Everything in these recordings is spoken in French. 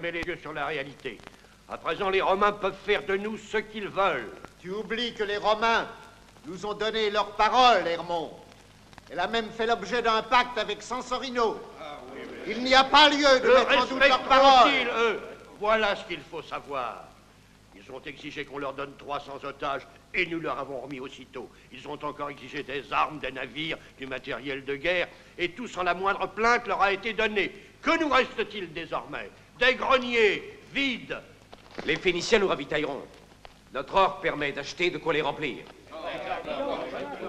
fermer les yeux sur la réalité. À présent, les Romains peuvent faire de nous ce qu'ils veulent. Tu oublies que les Romains nous ont donné leur parole, Hermon. Elle a même fait l'objet d'un pacte avec Sansorino. Il n'y a pas lieu de mettre en doute leur parole. Eux. Voilà ce qu'il faut savoir. Ils ont exigé qu'on leur donne 300 otages et nous leur avons remis aussitôt. Ils ont encore exigé des armes, des navires, du matériel de guerre et tout sans la moindre plainte leur a été donnée. Que nous reste-t-il désormais? Des greniers vides. Les Phéniciens nous ravitailleront. Notre or permet d'acheter de quoi les remplir.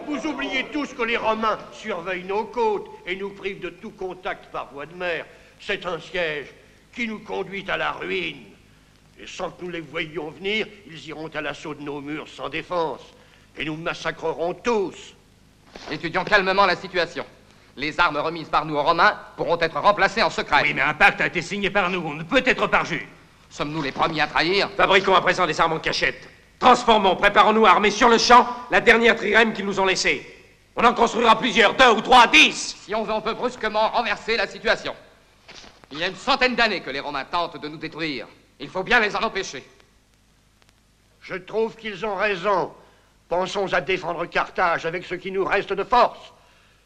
Vous oubliez tous que les Romains surveillent nos côtes et nous privent de tout contact par voie de mer. C'est un siège qui nous conduit à la ruine. Et sans que nous les voyions venir, ils iront à l'assaut de nos murs sans défense. Et nous massacrerons tous. Étudions calmement la situation. Les armes remises par nous aux Romains pourront être remplacées en secret. Oui, mais un pacte a été signé par nous. On ne peut être parjus. Sommes-nous les premiers à trahir? Fabriquons à présent des armes en cachette. Transformons, préparons-nous à armer sur le champ la dernière trirème qu'ils nous ont laissée. On en construira plusieurs, 2 ou 3, 10. Si on peut brusquement renverser la situation. Il y a une centaine d'années que les Romains tentent de nous détruire. Il faut bien les en empêcher. Je trouve qu'ils ont raison. Pensons à défendre Carthage avec ce qui nous reste de force.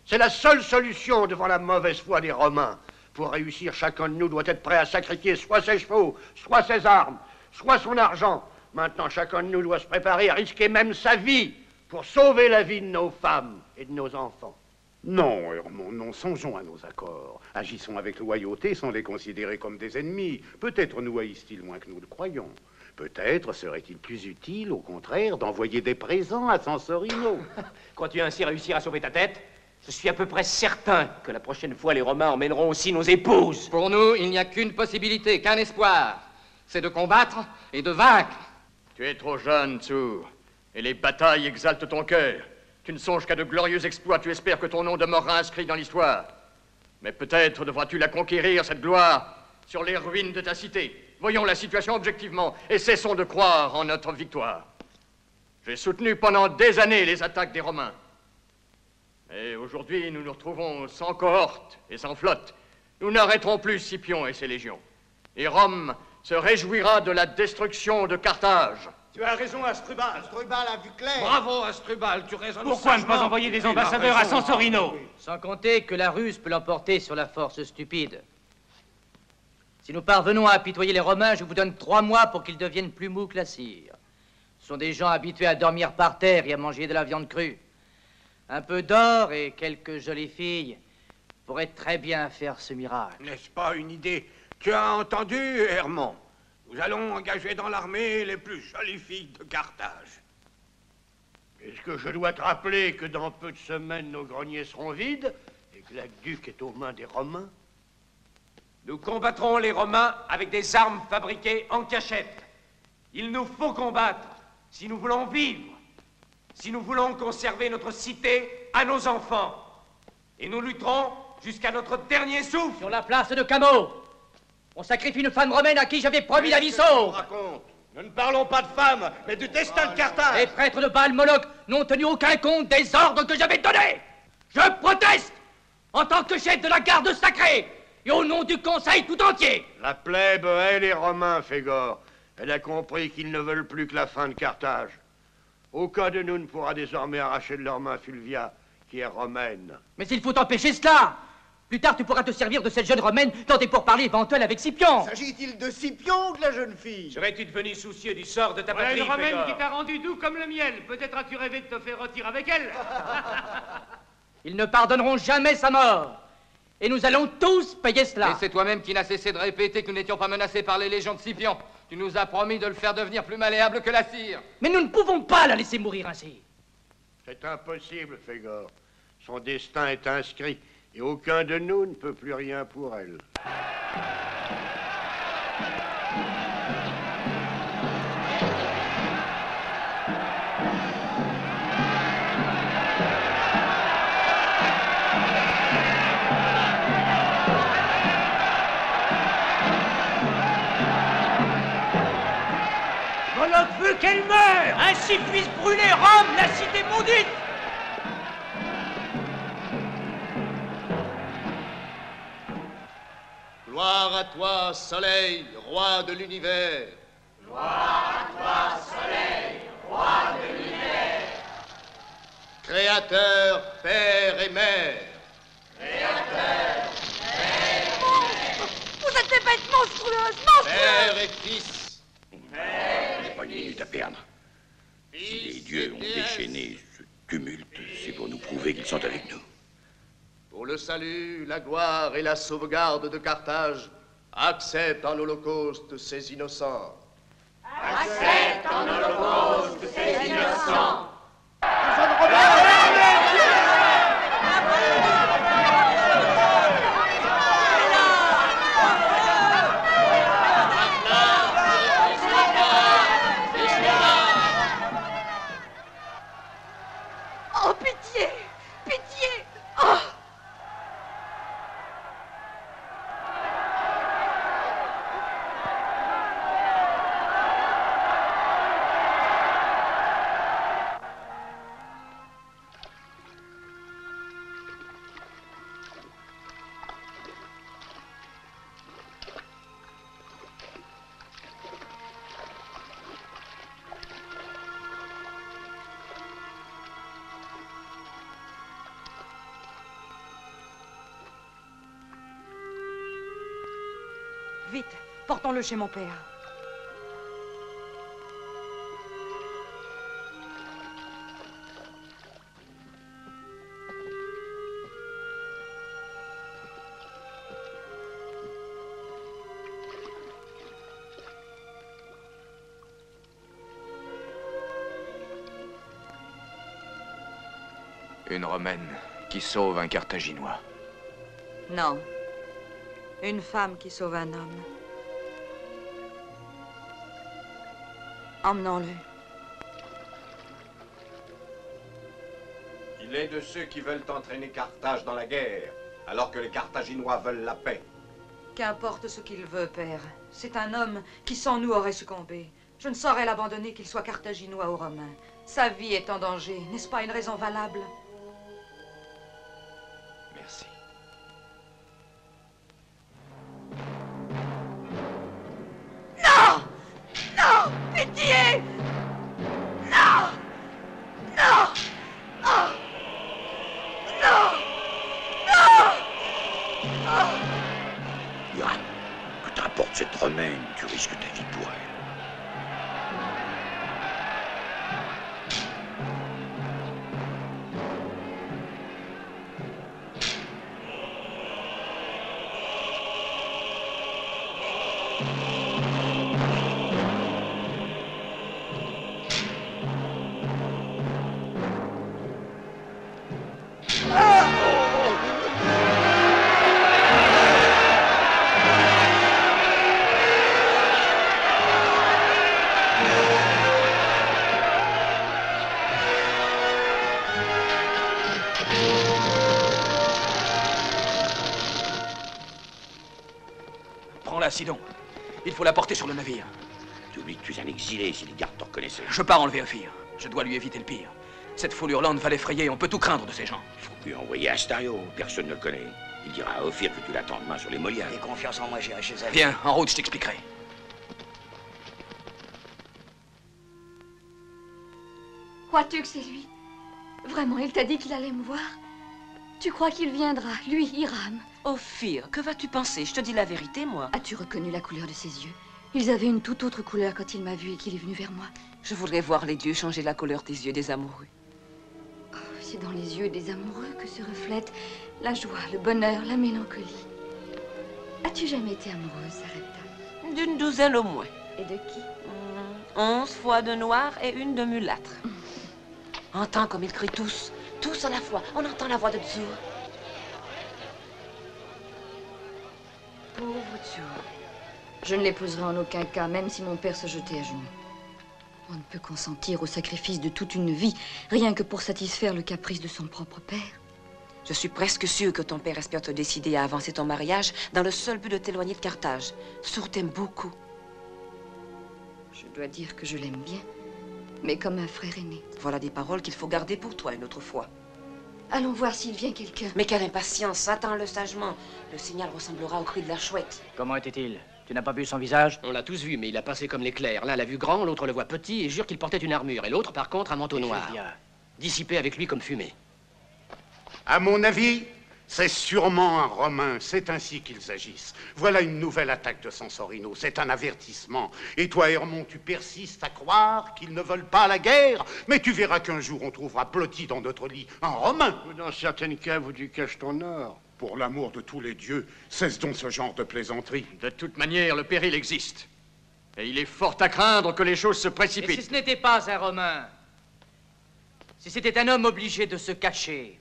C'est la seule solution devant la mauvaise foi des Romains. Pour réussir, chacun de nous doit être prêt à sacrifier soit ses chevaux, soit ses armes, soit son argent. Maintenant, chacun de nous doit se préparer à risquer même sa vie pour sauver la vie de nos femmes et de nos enfants. Non, Hermon, non, songeons à nos accords. Agissons avec loyauté sans les considérer comme des ennemis. Peut-être nous haïssent-ils moins que nous le croyons. Peut-être serait-il plus utile, au contraire, d'envoyer des présents à Sansorino. Crois-tu ainsi réussir à sauver ta tête? Je suis à peu près certain que la prochaine fois, les Romains emmèneront aussi nos épouses. Pour nous, il n'y a qu'une possibilité, qu'un espoir. C'est de combattre et de vaincre. Tu es trop jeune, Tsur, et les batailles exaltent ton cœur. Tu ne songes qu'à de glorieux exploits, tu espères que ton nom demeurera inscrit dans l'histoire. Mais peut-être devras-tu la conquérir, cette gloire, sur les ruines de ta cité. Voyons la situation objectivement et cessons de croire en notre victoire. J'ai soutenu pendant des années les attaques des Romains. Et aujourd'hui, nous nous retrouvons sans cohorte et sans flotte. Nous n'arrêterons plus Scipion et ses légions. Et Rome se réjouira de la destruction de Carthage. Tu as raison, Asdrubal. Asdrubal a vu clair. Bravo, Asdrubal, tu raisonnes Pourquoi ne sagement. pas envoyer des ambassadeurs à Sansorino? Sans compter que la ruse peut l'emporter sur la force stupide. Si nous parvenons à apitoyer les Romains, je vous donne 3 mois pour qu'ils deviennent plus mous que la cire. Ce sont des gens habitués à dormir par terre et à manger de la viande crue. Un peu d'or et quelques jolies filles pourraient très bien faire ce miracle. N'est-ce pas une idée? Tu as entendu, Hermon? Nous allons engager dans l'armée les plus jolies filles de Carthage. Est-ce que je dois te rappeler que dans peu de semaines, nos greniers seront vides et que l'aqueduc est aux mains des Romains? Nous combattrons les Romains avec des armes fabriquées en cachette. Il nous faut combattre si nous voulons vivre, si nous voulons conserver notre cité à nos enfants. Et nous lutterons jusqu'à notre dernier souffle. Sur la place de Camo, on sacrifie une femme romaine à qui j'avais promis la vie sauve. Raconte. Nous ne parlons pas de femmes, mais du destin de Carthage. Les prêtres de Baal Moloch n'ont tenu aucun compte des ordres que j'avais donnés. Je proteste en tant que chef de la garde sacrée et au nom du conseil tout entier. La plèbe hait les Romains, Fégor. Elle a compris qu'ils ne veulent plus que la fin de Carthage. Aucun de nous ne pourra désormais arracher de leurs mains Fulvia, qui est romaine. Mais il faut empêcher cela. Plus tard, tu pourras te servir de cette jeune romaine dans des pourparlers éventuels avec Scipion. S'agit-il de Scipion ou de la jeune fille? Serais-tu devenu soucieux du sort de ta Voilà patrie, une romaine Fégor? qui t'a rendu doux comme le miel. Peut-être as-tu rêvé de te faire rôtir avec elle. Ils ne pardonneront jamais sa mort. Et nous allons tous payer Et cela. c'est toi-même qui n'as cessé de répéter que nous n'étions pas menacés par les légions de Scipion. Tu nous as promis de le faire devenir plus malléable que la cire. Mais nous ne pouvons pas la laisser mourir ainsi. C'est impossible, Fégor. Son destin est inscrit, et aucun de nous ne peut plus rien pour elle. Moloch veut qu'elle meure. Ainsi puisse brûler Rome, la cité maudite. Gloire à toi, soleil, roi de l'univers. Gloire à toi, soleil, roi de l'univers. Créateur, père et mère. Créateur, père et mère. Vous êtes des bêtes monstrueuses, monstrueuses. Père et fils. Père et Pas une minute à perdre. Si les dieux ont déchaîné ce tumulte, c'est pour nous prouver qu'ils sont avec nous. Pour le salut, la gloire et la sauvegarde de Carthage, accepte en holocauste ces innocents. Accepte en holocauste ces innocents. Oh, pitié! Pitié! Oh! Vite, portons-le chez mon père. Une Romaine qui sauve un Carthaginois. Non. Une femme qui sauve un homme. Emmenons-le. Il est de ceux qui veulent entraîner Carthage dans la guerre, alors que les Carthaginois veulent la paix. Qu'importe ce qu'il veut, père. C'est un homme qui, sans nous, aurait succombé. Je ne saurais l'abandonner, qu'il soit carthaginois ou romain. Sa vie est en danger. N'est-ce pas une raison valable? Merci. Non! Non! Pitié! Non! Non! Oh! Non! Non! Oh! Johan, que t'importe cette Romaine, tu risques ta vie pour elle. Prends-la, Sidon. Il faut la porter sur le navire. Tu oublies que tu es un exilé si les gardes te reconnaissaient. Je pars enlever Ophir. Je dois lui éviter le pire. Cette foule hurlante va l'effrayer. On peut tout craindre de ces gens. Il faut lui envoyer Astario. Personne ne le connaît. Il dira à Ophir que tu l'attends demain sur les Molières. Aie confiance en moi, j'irai chez elle. Viens, en route, je t'expliquerai. Crois-tu que c'est lui? Vraiment, il t'a dit qu'il allait me voir? Tu crois qu'il viendra, lui, Hiram? Ophir, que vas-tu penser? Je te dis la vérité, moi. As-tu reconnu la couleur de ses yeux? Ils avaient une toute autre couleur quand il m'a vu et qu'il est venu vers moi. Je voudrais voir les dieux changer la couleur des yeux des amoureux. Oh, c'est dans les yeux des amoureux que se reflètent la joie, le bonheur, la mélancolie. As-tu jamais été amoureuse, Sarepta? D'une douzaine au moins. Et de qui? 11 fois de noir et une de mulâtre. Entends comme ils crient tous. Tous à la fois. On entend la voix de Tsur. Pauvre Tsur. Je ne l'épouserai en aucun cas, même si mon père se jetait à genoux. On ne peut consentir au sacrifice de toute une vie, rien que pour satisfaire le caprice de son propre père. Je suis presque sûre que ton père espère te décider à avancer ton mariage dans le seul but de t'éloigner de Carthage. Tsur t'aime beaucoup. Je dois dire que je l'aime bien, mais comme un frère aîné. Voilà des paroles qu'il faut garder pour toi une autre fois. Allons voir s'il vient quelqu'un. Mais quelle impatience, attends-le sagement. Le signal ressemblera au cri de la chouette. Comment était-il? Tu n'as pas vu son visage? On l'a tous vu, mais il a passé comme l'éclair. L'un l'a vu grand, l'autre le voit petit et jure qu'il portait une armure. Et l'autre, par contre, un manteau noir. Dissipé avec lui comme fumée. À mon avis, c'est sûrement un Romain. C'est ainsi qu'ils agissent. Voilà une nouvelle attaque de Sansorino. C'est un avertissement. Et toi, Hermon, tu persistes à croire qu'ils ne veulent pas la guerre? Mais tu verras qu'un jour, on trouvera blotti dans notre lit un Romain. Ou dans certaines caves où tu caches ton or. Pour l'amour de tous les dieux, cesse donc ce genre de plaisanterie. De toute manière, le péril existe. Et il est fort à craindre que les choses se précipitent. Et si ce n'était pas un Romain? Si c'était un homme obligé de se cacher?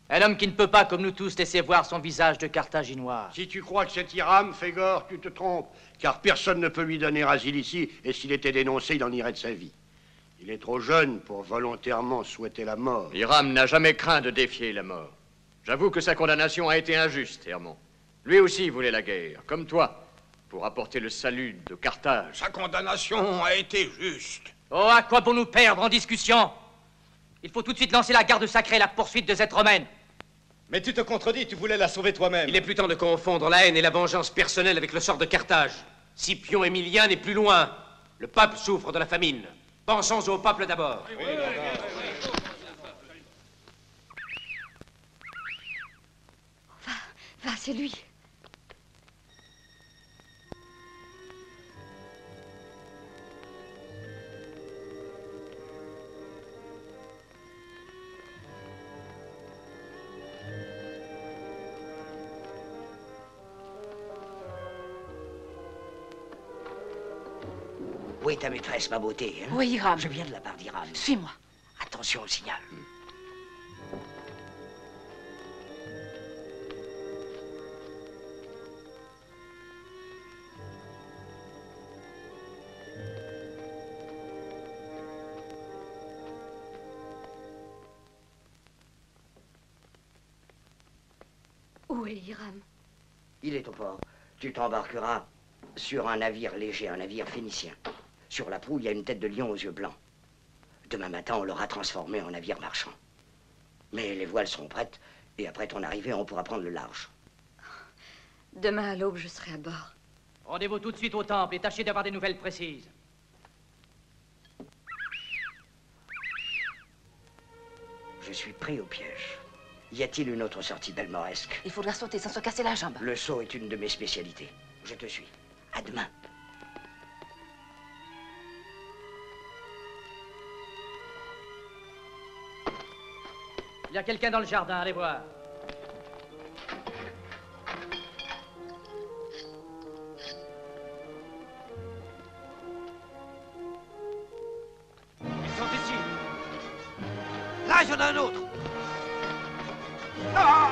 Un homme qui ne peut pas, comme nous tous, laisser voir son visage de Carthaginois. Si tu crois que c'est Hiram, Fégor, tu te trompes. Car personne ne peut lui donner asile ici, et s'il était dénoncé, il en irait de sa vie. Il est trop jeune pour volontairement souhaiter la mort. Hiram n'a jamais craint de défier la mort. J'avoue que sa condamnation a été injuste, Hermon. Lui aussi voulait la guerre, comme toi, pour apporter le salut de Carthage. Sa condamnation a été juste. Oh, à quoi pour nous perdre en discussion? Il faut tout de suite lancer la garde sacrée, la poursuite de cette Romaine. Mais tu te contredis, tu voulais la sauver toi-même. Il est plus temps de confondre la haine et la vengeance personnelle avec le sort de Carthage. Scipion Émilien n'est plus loin. Le pape souffre de la famine. Pensons au peuple d'abord. Va, c'est lui. Où est ta maîtresse, ma beauté, hein? Oui, Hiram. Je viens de la part d'Hiram. Suis-moi. Attention au signal. Où est Hiram? Il est au port. Tu t'embarqueras sur un navire léger, un navire phénicien. Sur la proue, il y a une tête de lion aux yeux blancs. Demain matin, on l'aura transformé en navire marchand. Mais les voiles seront prêtes, et après ton arrivée, on pourra prendre le large. Demain à l'aube, je serai à bord. Rendez-vous tout de suite au temple et tâchez d'avoir des nouvelles précises. Je suis pris au piège. Y a-t-il une autre sortie belmoresque? Il faudra sauter sans se casser la jambe. Le saut est une de mes spécialités. Je te suis. À demain. Il y a quelqu'un dans le jardin, allez voir. Ils sont ici. Là, il y en a un autre. Ah!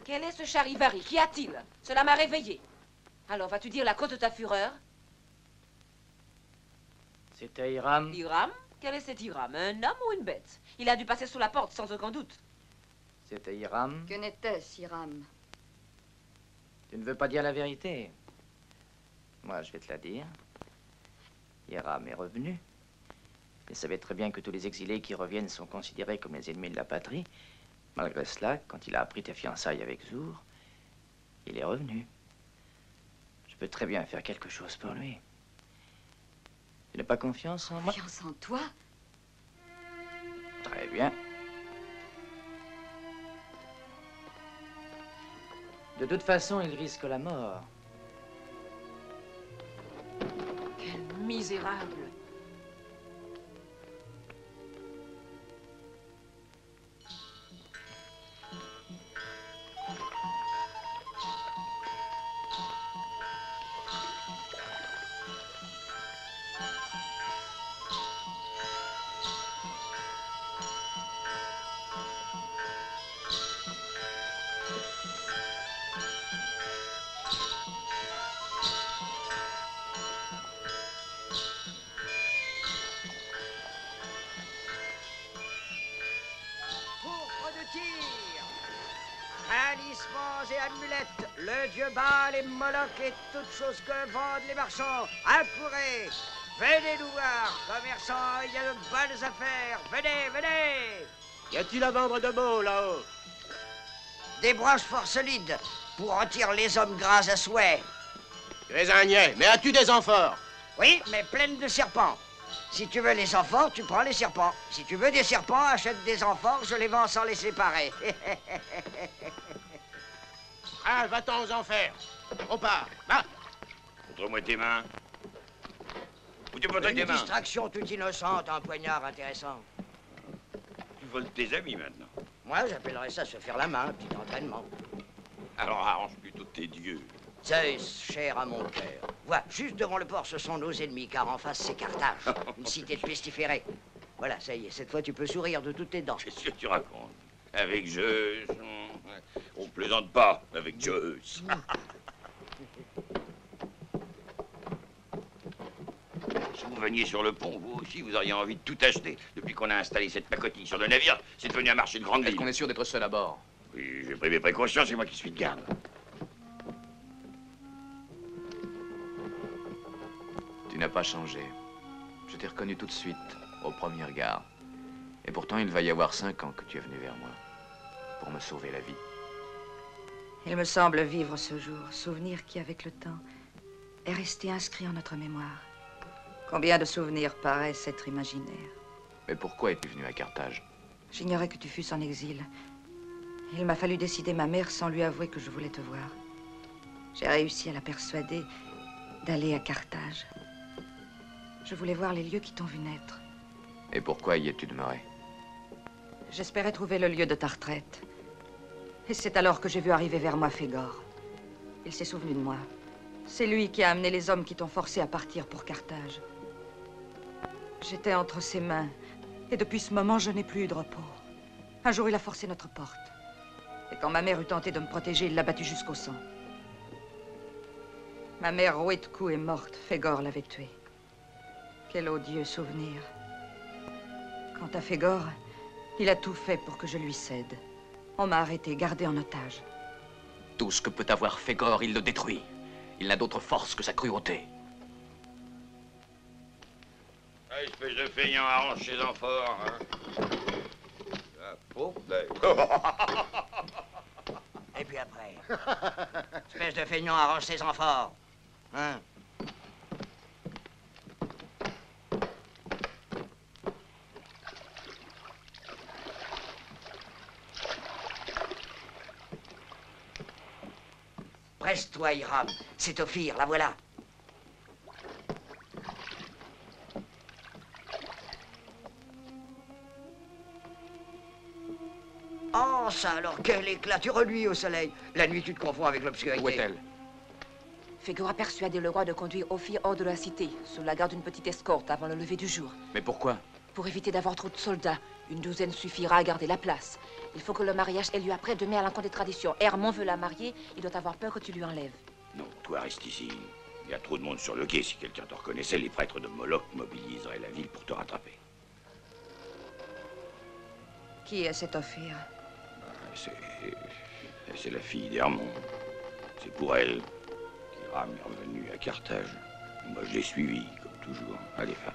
Quel est ce charivari? Qu'y a-t-il? Cela m'a réveillé. Alors, vas-tu dire la cause de ta fureur? C'était Hiram. Hiram? Quel est cet Hiram? Un homme ou une bête? Il a dû passer sous la porte, sans aucun doute. C'était Hiram. Que n'était-ce, Hiram? Tu ne veux pas dire la vérité? Moi, je vais te la dire. Hiram est revenu. Il savait très bien que tous les exilés qui reviennent sont considérés comme les ennemis de la patrie. Malgré cela, quand il a appris tes fiançailles avec Zour, il est revenu. Je peux très bien faire quelque chose pour lui. Tu n'as pas confiance en moi? Confiance en toi? Très bien. De toute façon, il risque la mort. Quel misérable! Millet, le dieu Baal et Moloch et toutes choses que vendent les marchands. Accourez, venez nous voir, commerçants, il y a de bonnes affaires. Venez, venez. Y a-t-il à vendre de beau là-haut? Des branches fort solides pour rôtir les hommes gras à souhait. Tu es un niais, mais as-tu des amphores? Oui, mais pleines de serpents. Si tu veux les amphores, tu prends les serpents. Si tu veux des serpents, achète des amphores, je les vends sans les séparer. Ah, va-t'en aux enfers. On part, va. Montre-moi tes mains. Où tu montres tes Une mains? distraction toute innocente, un poignard intéressant. Tu voles tes amis maintenant. Moi, j'appellerais ça se faire la main, un petit entraînement. Alors arrange plutôt tes dieux. Zeus, cher à mon cœur. Vois, juste devant le port, ce sont nos ennemis, car en face, c'est Carthage, une cité de pestiférés. Voilà, ça y est, cette fois, tu peux sourire de toutes tes dents. Qu'est-ce que tu racontes? Avec Zeus, on plaisante pas avec Zeus. Si vous veniez sur le pont, vous aussi, vous auriez envie de tout acheter. Depuis qu'on a installé cette pacotille sur le navire, c'est devenu un marché de grande ville. Est-ce qu'on est sûr d'être seul à bord? Oui, j'ai pris mes précautions, c'est moi qui suis de garde. Tu n'as pas changé. Je t'ai reconnu tout de suite, au premier regard. Et pourtant, il va y avoir 5 ans que tu es venu vers moi, pour me sauver la vie. Il me semble vivre ce jour, souvenir qui, avec le temps, est resté inscrit en notre mémoire. Combien de souvenirs paraissent être imaginaires. Mais pourquoi es-tu venu à Carthage? J'ignorais que tu fusses en exil. Il m'a fallu décider ma mère sans lui avouer que je voulais te voir. J'ai réussi à la persuader d'aller à Carthage. Je voulais voir les lieux qui t'ont vu naître. Et pourquoi y es-tu demeuré? J'espérais trouver le lieu de ta retraite. Et c'est alors que j'ai vu arriver vers moi Fégor. Il s'est souvenu de moi. C'est lui qui a amené les hommes qui t'ont forcé à partir pour Carthage. J'étais entre ses mains. Et depuis ce moment, je n'ai plus eu de repos. Un jour, il a forcé notre porte. Et quand ma mère eut tenté de me protéger, il l'a battue jusqu'au sang. Ma mère, rouée de coups, est morte. Fégor l'avait tuée. Quel odieux souvenir. Quant à Fégor, il a tout fait pour que je lui cède. On m'a arrêté, gardé en otage. Tout ce que peut avoir Fégor, il le détruit. Il n'a d'autre force que sa cruauté. Ah, espèce de feignant, arrange ses amphores, hein. La pauvre bête. Et puis après, espèce de feignant, arrange ses amphores. Hein? Presse-toi, Hiram. C'est Ophir, la voilà. Oh, ça alors, quel éclature lui au soleil. La nuit, tu te confonds avec l'obscurité. Où est-elle? Fégor a persuadé le roi de conduire Ophir hors de la cité, sous la garde d'une petite escorte avant le lever du jour. Mais pourquoi? Pour éviter d'avoir trop de soldats, une douzaine suffira à garder la place. Il faut que le mariage ait lieu après-demain à l'encontre des traditions. Hermon veut la marier, il doit avoir peur que tu lui enlèves. Non, toi reste ici. Il y a trop de monde sur le quai. Si quelqu'un te reconnaissait, les prêtres de Moloch mobiliseraient la ville pour te rattraper. Qui est cet Ophir? C'est la fille d'Hermon. C'est pour elle qu'Hiram est revenu à Carthage. Moi, je l'ai suivi, comme toujours. Allez, va.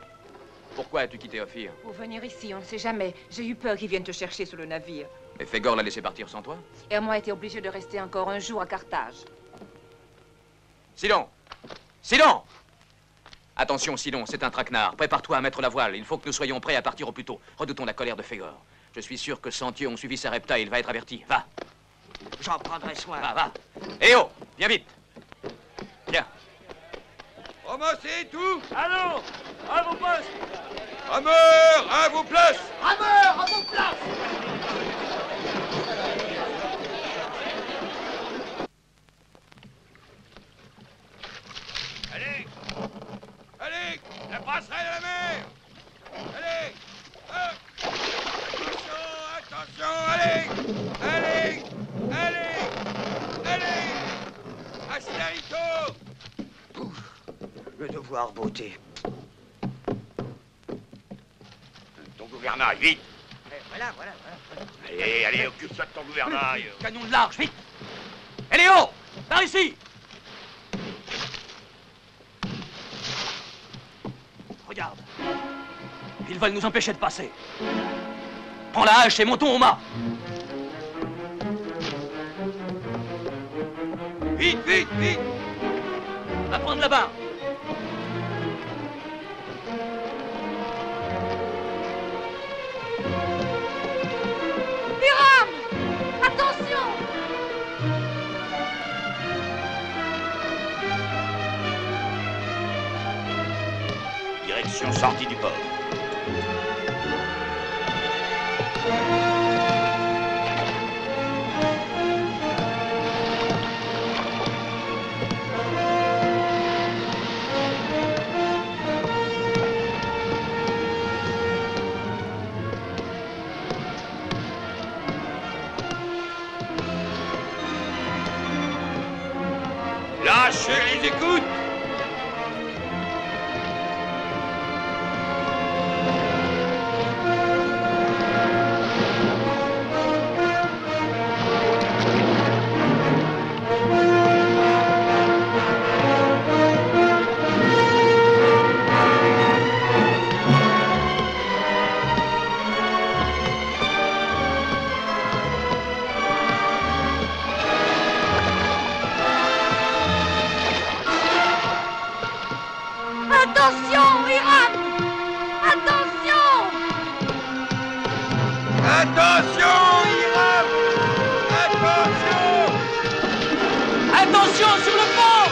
Pourquoi as-tu quitté Ophir? Pour venir ici, on ne sait jamais. J'ai eu peur qu'ils viennent te chercher sur le navire. Et Fégor l'a laissé partir sans toi? Hermon a été obligé de rester encore un jour à Carthage. Sidon! Sidon! Attention, Sidon, c'est un traquenard. Prépare-toi à mettre la voile. Il faut que nous soyons prêts à partir au plus tôt. Redoutons la colère de Fégor. Je suis sûr que Sentieux ont suivi sa repta et il va être averti. Va! J'en prendrai soin. Va, va! Eh oh! Viens vite! Viens! Romain, c'est tout! Allons! À vos postes! Rameurs, à vos places! Rameurs, à vos places! Allez! Allez! La passerelle à la mer! Allez! Hop! Attention! Allez! Allez! Allez! Allez! Astarito! Le devoir, beauté. Ton gouvernail, vite! Voilà. Allez, occupe-toi de ton gouvernail. Canon de large, vite! Allez, Léon! Par ici! Regarde. Ils veulent nous empêcher de passer. Prends la hache et montons au mât. Vite, vite, vite! Va prendre la barre. Hiram! Attention! Direction sortie du port. Lâchez les écoutes! Attention, Hiram! Attention! Attention, Hiram! Attention! Attention sur le pont!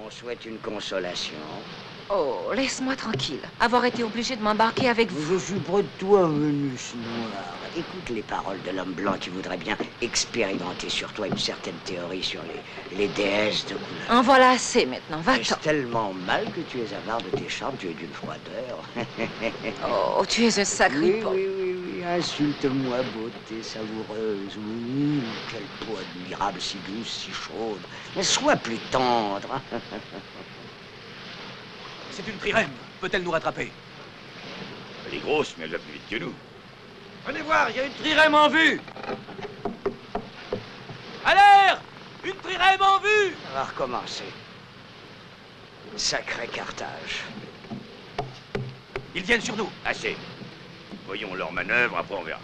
Souhaite une consolation. Oh, laisse-moi tranquille. Avoir été obligé de m'embarquer avec vous. Je suis près de toi, Vénus Noire. Écoute les paroles de l'homme blanc qui voudrait bien expérimenter sur toi une certaine théorie sur les déesses de couleur. En voilà assez maintenant, va-t'en. Est-ce tellement mal que tu es avare de tes charmes, tu es d'une froideur. Oh, tu es un sacré oui, pauvre. oui, insulte-moi, beauté savoureuse. Oui, quelle peau admirable, si douce, si chaude. Mais sois plus tendre. C'est une trirème. Peut-elle nous rattraper? Elle est grosse, mais elle va plus vite que nous. Venez voir, il y a une trirème en vue. À l'air! Une trirème en vue! On va recommencer. Sacré Carthage. Ils viennent sur nous. Assez. Voyons leur manœuvre, après on verra.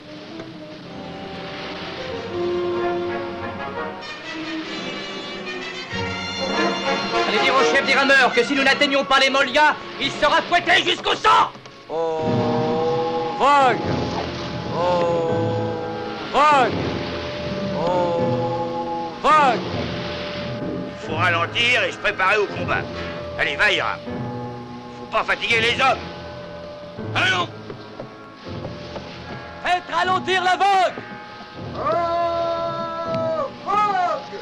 Allez dire au chef des rameurs que si nous n'atteignons pas les Molias, il sera fouetté jusqu'au sang! Oh, vague! Oh, vague! Oh, vague! Il faut ralentir et se préparer au combat. Allez, va, Hiram. Faut pas fatiguer les hommes. Allons! Faites ralentir la vogue! Oh, vogue!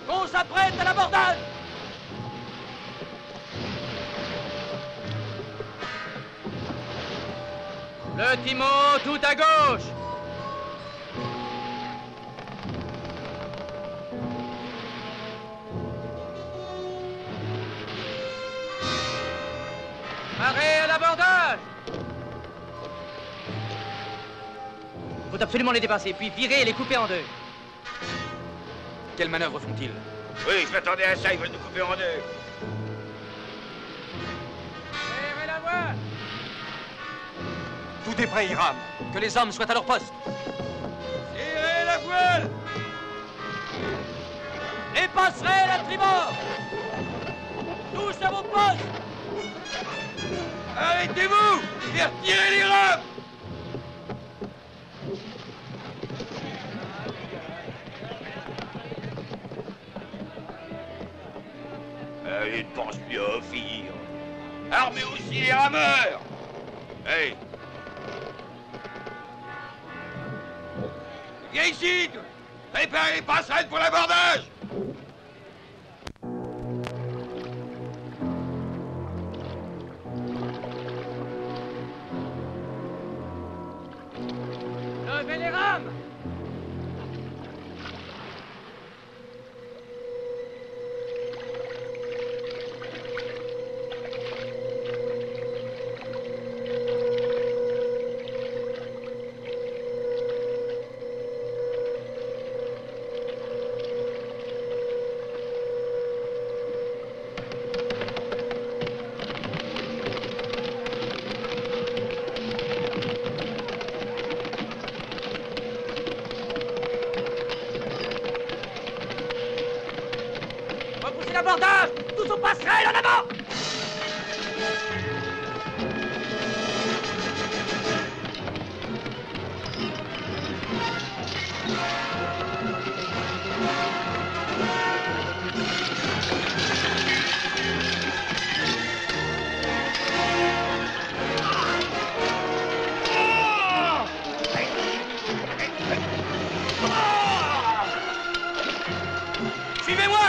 Qu'on s'apprête à l'abordage! Le timon tout à gauche! Marée à l'abordage! Faut absolument les dépasser, puis virer et les couper en deux. Quelle manœuvre font-ils? Oui, je m'attendais à ça, ils veulent nous couper en deux. Serrez la voie! Tout est prêt, Hiram. Que les hommes soient à leur poste. Tirez la voile! Les passerelles à tribord! Tous à vos postes! Arrêtez-vous! Et retirez les rames! Ils ne pensent plus à offrir. Armez aussi les rameurs. Hey. Viens ici. Préparez les passerelles pour l'abordage. Levez les rames! Repoussez l'abordage! Tous aux passerelles en avant! Suivez-moi!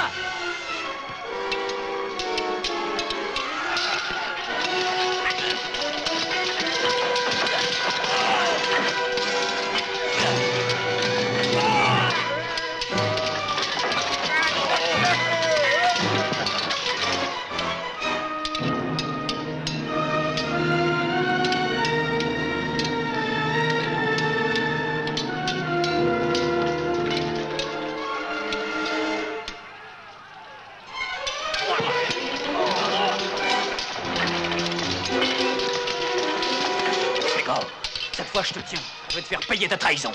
Ségor, cette fois je te tiens. Je vais te faire payer ta trahison.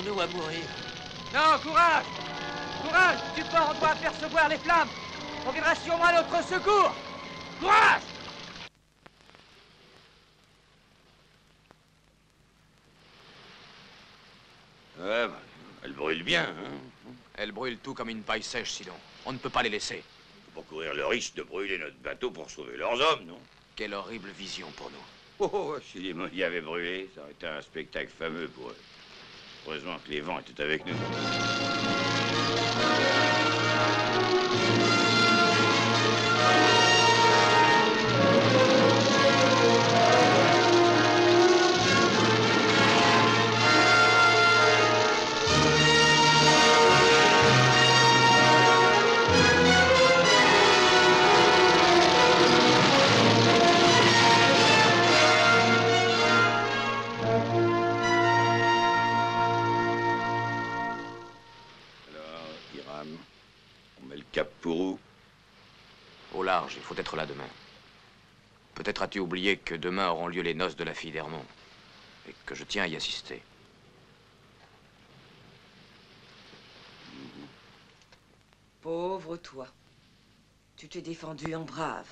Laissons-nous à mourir. Non, courage! Courage! Du port, on doit apercevoir les flammes! On viendra sûrement à notre secours! Courage! Ouais, bah, elle brûle bien, hein. Elle brûle tout comme une paille sèche, Sidon. On ne peut pas les laisser. Faut pas courir le risque de brûler notre bateau pour sauver leurs hommes, non? Quelle horrible vision pour nous. Oh, si les Molliers avaient brûlé, ça aurait été un spectacle fameux pour eux. Heureusement que les vents étaient avec nous. Cap pour où? Au large, il faut être là demain. Peut-être as-tu oublié que demain auront lieu les noces de la fille d'Hermont, et que je tiens à y assister. Pauvre toi. Tu t'es défendu en brave.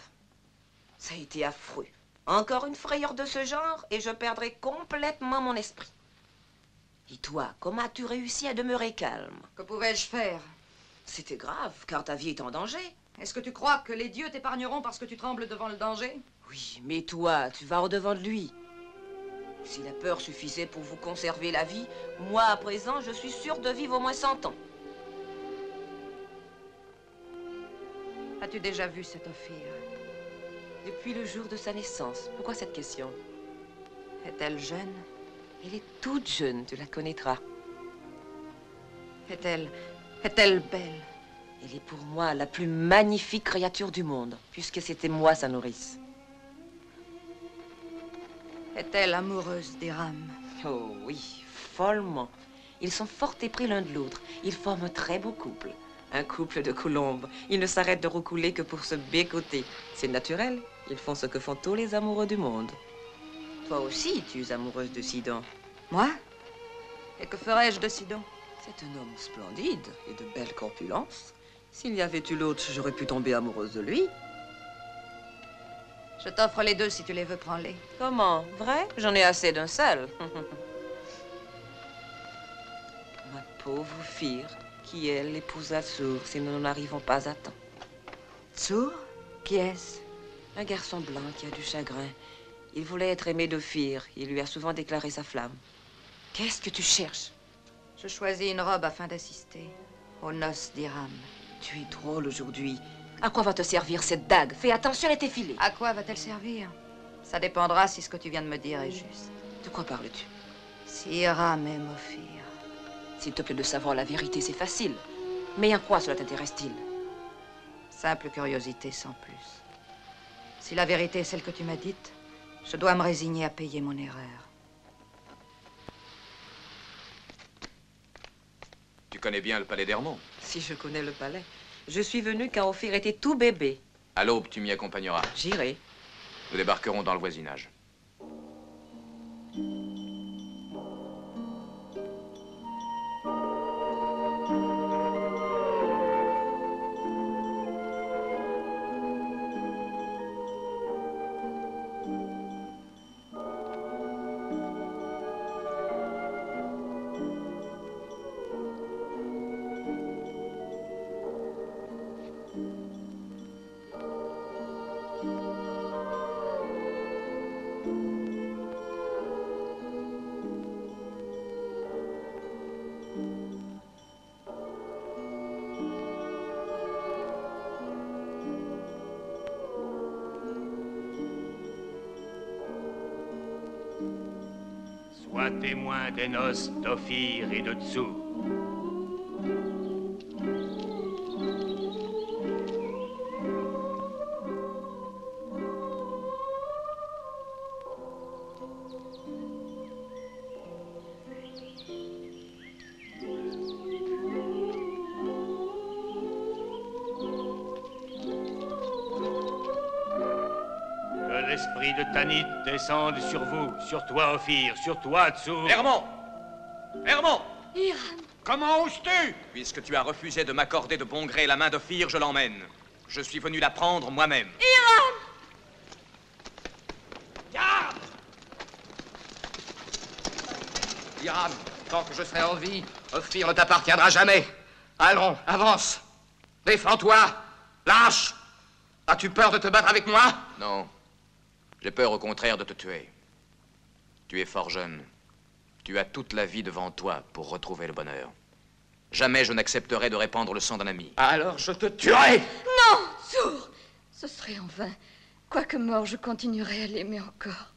Ça a été affreux. Encore une frayeur de ce genre, et je perdrai complètement mon esprit. Et toi, comment as-tu réussi à demeurer calme? Que pouvais-je faire? C'était grave, car ta vie est en danger. Est-ce que tu crois que les dieux t'épargneront parce que tu trembles devant le danger? Oui, mais toi, tu vas au-devant de lui. Si la peur suffisait pour vous conserver la vie, moi, à présent, je suis sûre de vivre au moins 100 ans. As-tu déjà vu cette Ophir? Depuis le jour de sa naissance. Pourquoi cette question? Est-elle jeune? Elle est toute jeune, tu la connaîtras. Est-elle belle? Elle est pour moi la plus magnifique créature du monde, puisque c'était moi sa nourrice. Est-elle amoureuse d'Hiram? Oh oui, follement. Ils sont fort épris l'un de l'autre. Ils forment un très beau couple. Un couple de colombes. Ils ne s'arrêtent de roucouler que pour se bécoter. C'est naturel. Ils font ce que font tous les amoureux du monde. Toi aussi, tu es amoureuse de Sidon. Moi? Et que ferais-je de Sidon? C'est un homme splendide et de belle corpulence. S'il y avait eu l'autre, j'aurais pu tomber amoureuse de lui. Je t'offre les deux si tu les veux, prends-les. Comment? Vrai? J'en ai assez d'un seul. Ma pauvre fille, qui elle épousa Tsur si nous n'en arrivons pas à temps. Tsur? Qui est-ce? Un garçon blanc qui a du chagrin. Il voulait être aimé d'Ophir. Il lui a souvent déclaré sa flamme. Qu'est-ce que tu cherches? Je choisis une robe afin d'assister aux noces d'Hiram. Tu es drôle aujourd'hui. À quoi va te servir cette dague? Fais attention à tes filets. À quoi va-t-elle servir? Ça dépendra si ce que tu viens de me dire est juste. De quoi parles-tu? Si Hiram aime Ophir. S'il te plaît de savoir la vérité, c'est facile. Mais en quoi cela t'intéresse-t-il? Simple curiosité sans plus. Si la vérité est celle que tu m'as dite, je dois me résigner à payer mon erreur. Tu connais bien le palais d'Hermont? Si je connais le palais. Je suis venue quand Ophir était tout bébé. À l'aube, tu m'y accompagneras. J'irai. Nous débarquerons dans le voisinage. Sois témoin des noces d'Ophir et de Tsur. Que l'esprit de Tanit descende sur vous, sur toi, Ophir, sur toi, Tsur. Hermont! Hermont! Hiram! Comment oses-tu? Puisque tu as refusé de m'accorder de bon gré la main d'Ophir, je l'emmène. Je suis venu la prendre moi-même. Hiram! Garde! Hiram, tant que je serai en vie, Ophir ne t'appartiendra jamais. Allons, avance. Défends-toi. Lâche. As-tu peur de te battre avec moi? Non. J'ai peur au contraire de te tuer. Tu es fort jeune. Tu as toute la vie devant toi pour retrouver le bonheur. Jamais je n'accepterai de répandre le sang d'un ami. Alors je te tuerai! Non, sourd! Ce serait en vain. Quoique mort, je continuerai à l'aimer encore.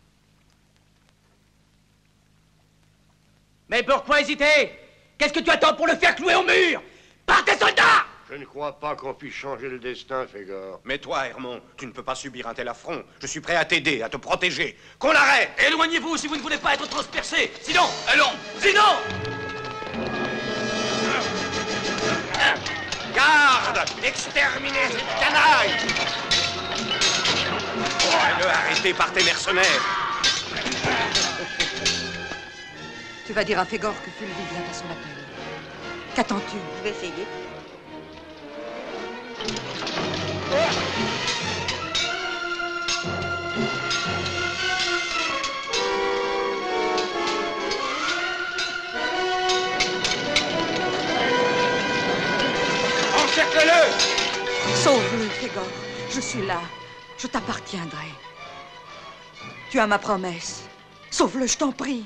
Mais pourquoi hésiter? Qu'est-ce que tu attends pour le faire clouer au mur? Partez, soldats! Je ne crois pas qu'on puisse changer le destin, Fégor. Mais toi, Hermon, tu ne peux pas subir un tel affront. Je suis prêt à t'aider, à te protéger. Qu'on l'arrête! Éloignez-vous si vous ne voulez pas être transpercé. Sinon, allons! Sinon! Garde! Exterminez cette canaille! Pourrais-le arrêter par tes mercenaires? Tu vas dire à Fégor que Fulvi vient à son appel. Qu'attends-tu? Je vais essayer. Encercle-le! Sauve-le, Fégor. Je suis là. Je t'appartiendrai. Tu as ma promesse. Sauve-le, je t'en prie.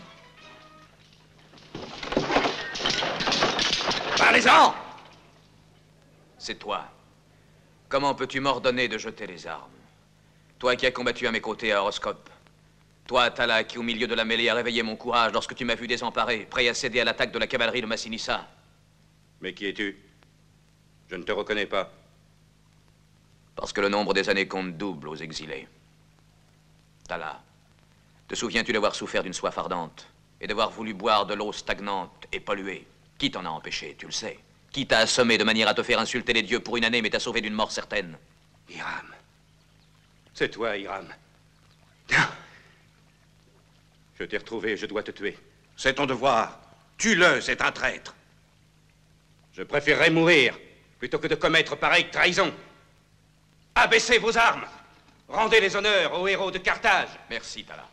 Parlez-en! C'est toi. Comment peux-tu m'ordonner de jeter les armes? Toi qui as combattu à mes côtés à Horoscope. Toi, Tala, qui au milieu de la mêlée a réveillé mon courage lorsque tu m'as vu désemparé, prêt à céder à l'attaque de la cavalerie de Massinissa. Mais qui es-tu? Je ne te reconnais pas. Parce que le nombre des années compte double aux exilés. Tala, te souviens-tu d'avoir souffert d'une soif ardente et d'avoir voulu boire de l'eau stagnante et polluée? Qui t'en a empêché, tu le sais? Qui t'a assommé de manière à te faire insulter les dieux pour une année, mais t'a sauvé d'une mort certaine? Hiram. C'est toi, Hiram. Je t'ai retrouvé, je dois te tuer. C'est ton devoir. Tue-le, c'est un traître. Je préférerais mourir plutôt que de commettre pareille trahison. Abaissez vos armes. Rendez les honneurs aux héros de Carthage. Merci, Tala.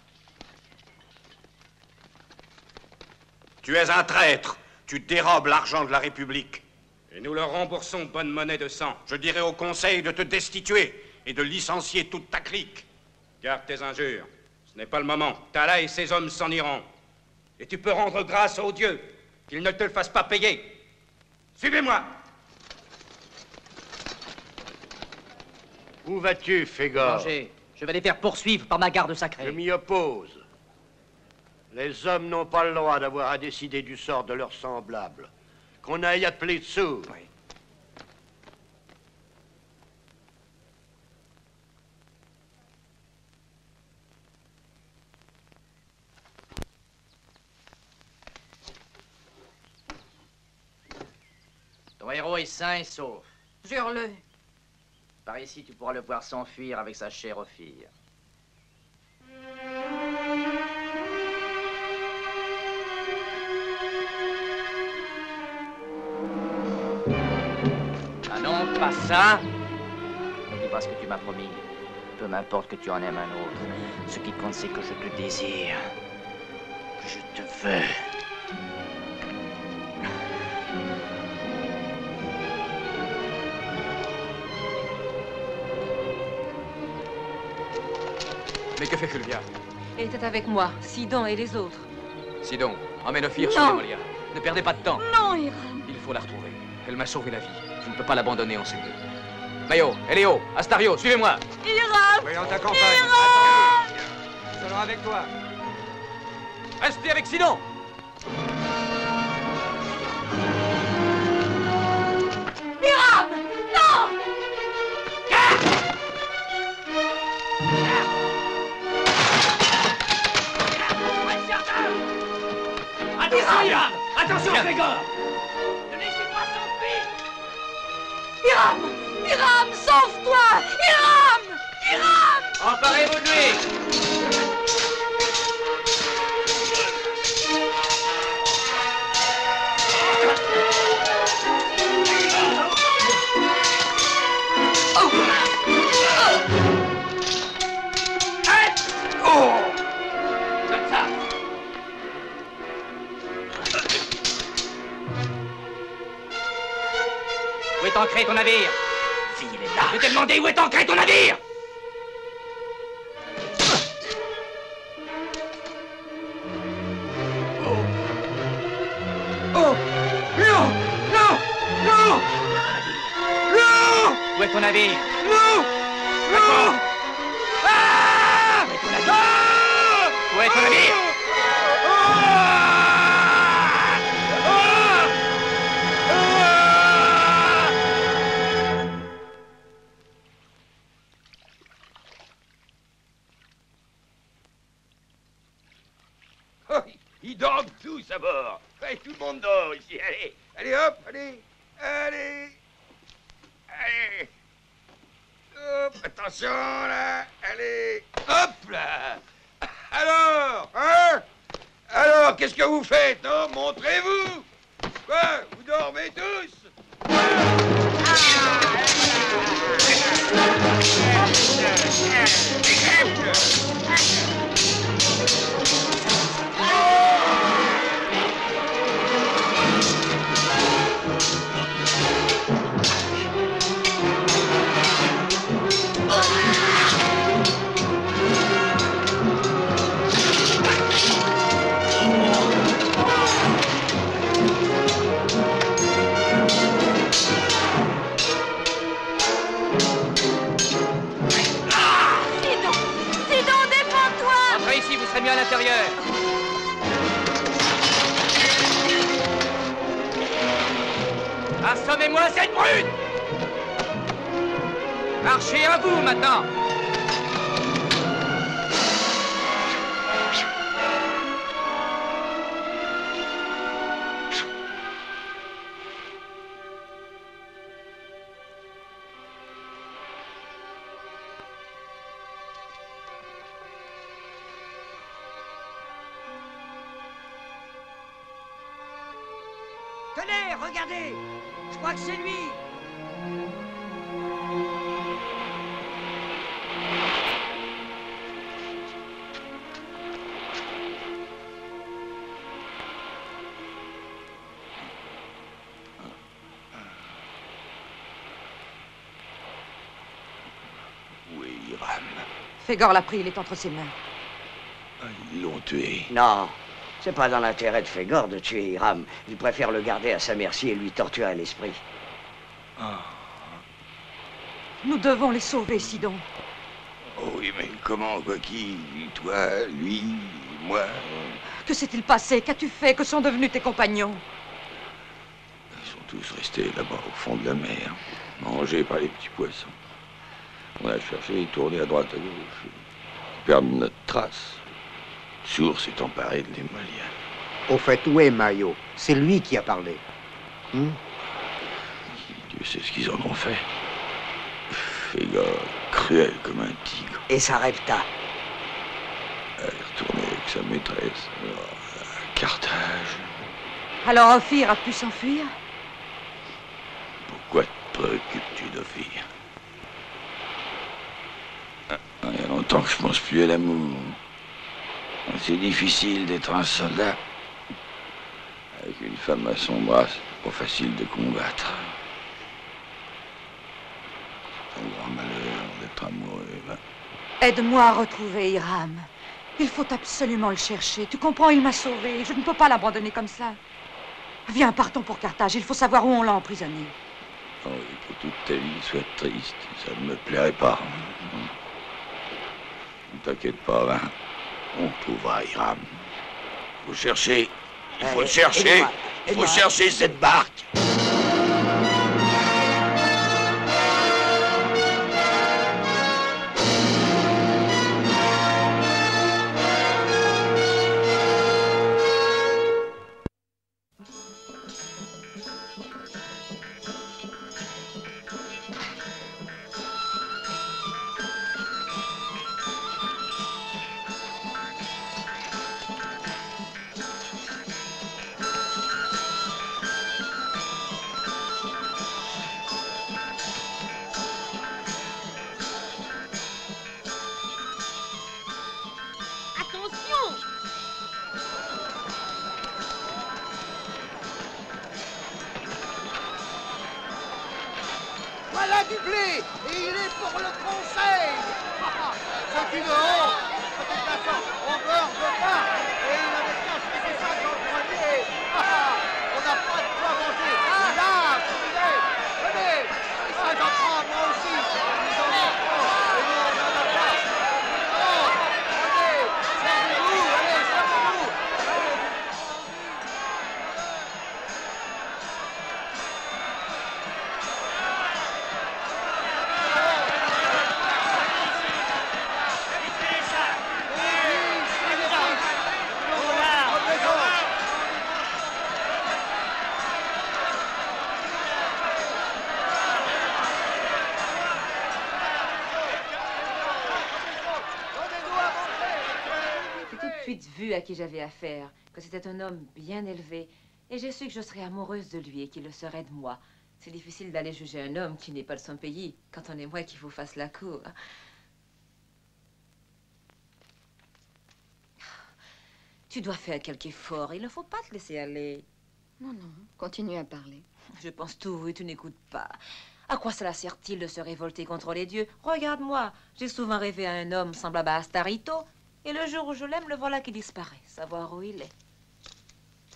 Tu es un traître. Tu dérobes l'argent de la République. Et nous leur remboursons bonne monnaie de sang. Je dirai au Conseil de te destituer et de licencier toute ta clique. Garde tes injures. Ce n'est pas le moment. Tala et ses hommes s'en iront. Et tu peux rendre grâce aux dieux qu'ils ne te le fassent pas payer. Suivez-moi. Où vas-tu, Fégor? Danger. Je vais les faire poursuivre par ma garde sacrée. Je m'y oppose. Les hommes n'ont pas le droit d'avoir à décider du sort de leurs semblables. Qu'on aille appeler dessous. Oui. Ton héros est sain et sauf. Jure-le. Par ici, tu pourras le voir s'enfuir avec sa chère Ophir. Ah non, pas ça. N'oublie pas ce que tu m'as promis. Peu m'importe que tu en aimes un autre. Ce qui compte, c'est que je te désire. Que je te veux. Mais que fait Fulvia? Elle était avec moi, Sidon et les autres. Sidon, emmène Ophir sur Non. Demolia. Ne perdez pas de temps. Non, Hiram. Il faut la retrouver. Elle m'a sauvé la vie. Je ne peux pas l'abandonner en ces lieux. Mayo, Eléo, Astario, suivez-moi. Hiram! Oui, on t'accompagne. Nous allons avec toi. Restez avec Sidon. Hiram! Non! Attention, Hiram! Attention, Fégor! Ne laissez pas s'enfuir! Hiram! Hiram, sauve-toi! Hiram! Hiram! Emparez-vous de lui! est ancré ton navire? Si, il est là. Je t'ai demandé où est ancré ton navire? Oh! Non! Non! Non! Non! Où est ton navire? Non! Non! Ah! Où est ton navire? Où est ton navire? Oh, ils dorment tous à bord. Ouais, tout le monde dort ici. Allez, allez, hop, allez, allez, allez. Hop, attention là, allez, hop là. Alors, hein? Alors, qu'est-ce que vous faites, non? Montrez-vous. Quoi? Vous dormez tous? Vous serez mieux à l'intérieur. Assommez-moi cette brute! Marchez à vous maintenant! Tenez, regardez! Je crois que c'est lui! Où est Hiram? Fégor l'a pris, il est entre ses mains. Ils l'ont tué. Non, c'est pas dans l'intérêt de Fégor de tuer Hiram. Il préfère le garder à sa merci et lui torturer l'esprit. Nous devons les sauver, Sidon. Oh oui, mais comment, quoi qui? Toi, lui, moi? Que s'est-il passé? Qu'as-tu fait? Que sont devenus tes compagnons? Ils sont tous restés là-bas au fond de la mer, mangés par les petits poissons. On a cherché et tourné à droite à gauche. Perdre notre trace. Sourd s'est emparé de l'Himalaya. Au fait, où est Mayo? C'est lui qui a parlé. Dieu sait ce qu'ils en ont fait. Fégor, cruel comme un tigre. Et Sarepta? Elle est retournée avec sa maîtresse à Carthage. Alors Ophir a pu s'enfuir? Pourquoi te préoccupes-tu d'Ophir? Il y a longtemps que je pense plus à l'amour. C'est difficile d'être un soldat. Avec une femme à son bras, c'est pas facile de combattre. C'est un grand malheur d'être amoureux. Aide-moi à retrouver Hiram. Il faut absolument le chercher. Tu comprends, il m'a sauvé. Je ne peux pas l'abandonner comme ça. Viens, partons pour Carthage. Il faut savoir où on l'a emprisonné. Oh, et que toute ta vie soit triste, ça ne me plairait pas. Ne t'inquiète pas, hein. On trouvera Hiram. Faut chercher. Il faut chercher. Il faut chercher cette barque. affublé et il est pour le conseil. C'est une honte. De toute façon, on veut pas. Et il avait qu'à se laisser ça dans le grenier. On n'a pas de quoi manger. Là, venez. Ça, j'en prends moi aussi. Ils en ont trop. Et nous, on n'en a pas. Non, allez, servez-vous, allez, servez-vous. Vu à qui j'avais affaire, que c'était un homme bien élevé, et j'ai su que je serais amoureuse de lui et qu'il le serait de moi. C'est difficile d'aller juger un homme qui n'est pas de son pays quand on est moi qui vous fasse la cour. Tu dois faire quelque effort, il ne faut pas te laisser aller. Non, non, continue à parler. Je pense tout et tu n'écoutes pas. À quoi cela sert-il de se révolter contre les dieux? Regarde-moi, j'ai souvent rêvé à un homme semblable à Astarito. Et le jour où je l'aime, le voilà qui disparaît. Savoir où il est.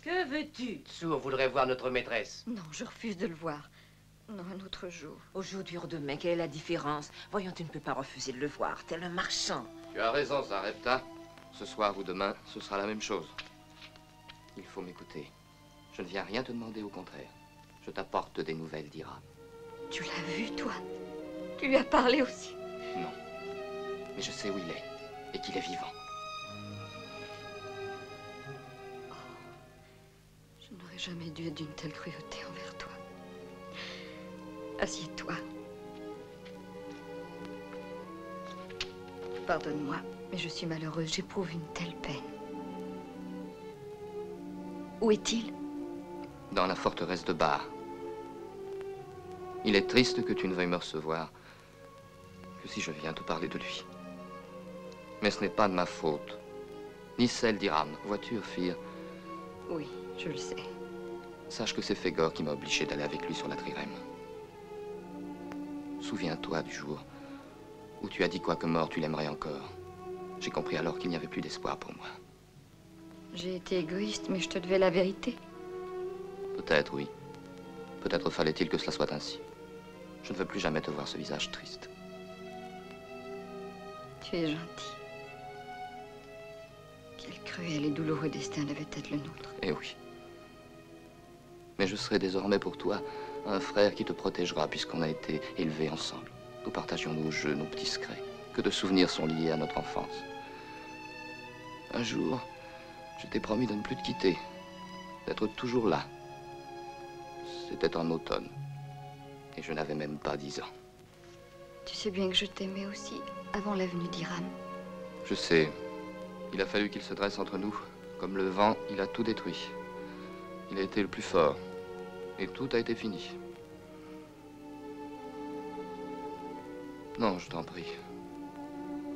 Que veux-tu? Sour voudrait voir notre maîtresse. Non, je refuse de le voir. Non, un autre jour. Aujourd'hui ou demain, quelle est la différence? Voyons, tu ne peux pas refuser de le voir. Tel un marchand. Tu as raison, Sarepta. Ce soir ou demain, ce sera la même chose. Il faut m'écouter. Je ne viens rien te demander, au contraire. Je t'apporte des nouvelles d'Hiram. Tu l'as vu, toi? Tu lui as parlé aussi? Non. Mais je sais où il est. Et qu'il est vivant. Je n'aurais jamais dû être d'une telle cruauté envers toi. Assieds-toi. Pardonne-moi, mais je suis malheureuse. J'éprouve une telle peine. Où est-il? Dans la forteresse de Bar. Il est triste que tu ne veuilles me recevoir que si je viens te parler de lui. Mais ce n'est pas de ma faute, ni celle d'Hiram. Vois-tu, Ophir? Oui, je le sais. Sache que c'est Fégor qui m'a obligé d'aller avec lui sur la trirème. Souviens-toi du jour où tu as dit quoi que mort, tu l'aimerais encore. J'ai compris alors qu'il n'y avait plus d'espoir pour moi. J'ai été égoïste, mais je te devais la vérité. Peut-être, oui. Peut-être fallait-il que cela soit ainsi. Je ne veux plus jamais te voir ce visage triste. Tu es gentil. Quel cruel et douloureux destin devait être le nôtre. Eh oui. Mais je serai désormais pour toi un frère qui te protégera, puisqu'on a été élevés ensemble. Nous partagions nos jeux, nos petits secrets. Que de souvenirs sont liés à notre enfance. Un jour, je t'ai promis de ne plus te quitter, d'être toujours là. C'était en automne, et je n'avais même pas 10 ans. Tu sais bien que je t'aimais aussi, avant la venue d'Hiram. Je sais. Il a fallu qu'il se dresse entre nous. Comme le vent, il a tout détruit. Il a été le plus fort. Et tout a été fini. Non, je t'en prie.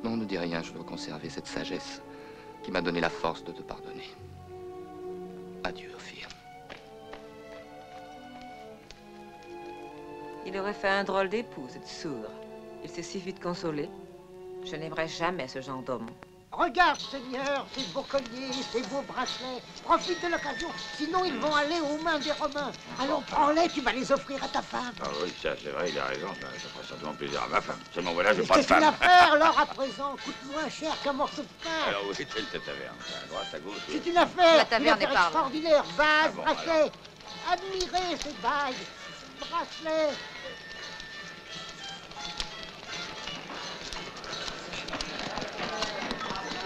Non, ne dis rien, je dois conserver cette sagesse qui m'a donné la force de te pardonner. Adieu, Ophir. Il aurait fait un drôle d'épouse, sourd. Il s'est si vite consolé. Je n'aimerais jamais ce genre d'homme. Regarde, Seigneur, ces beaux colliers, ces beaux bracelets. Profite de l'occasion, sinon ils vont aller aux mains des Romains. Alors prends-les, tu vas les offrir à ta femme. Ah oui, ça c'est vrai, il a raison. Ça fera certainement plaisir à ma femme. Seulement voilà, je n'ai pas de Qu'est-ce qu'il femme. a faire, l'or à présent coûte moins cher qu'un morceau de pain. Alors oui, c'est le taverne. À droite, à gauche. C'est une affaire, La taverne une affaire est par là. extraordinaire. Vase, bon, bracelet. Admirez ces bagues, ces bracelets.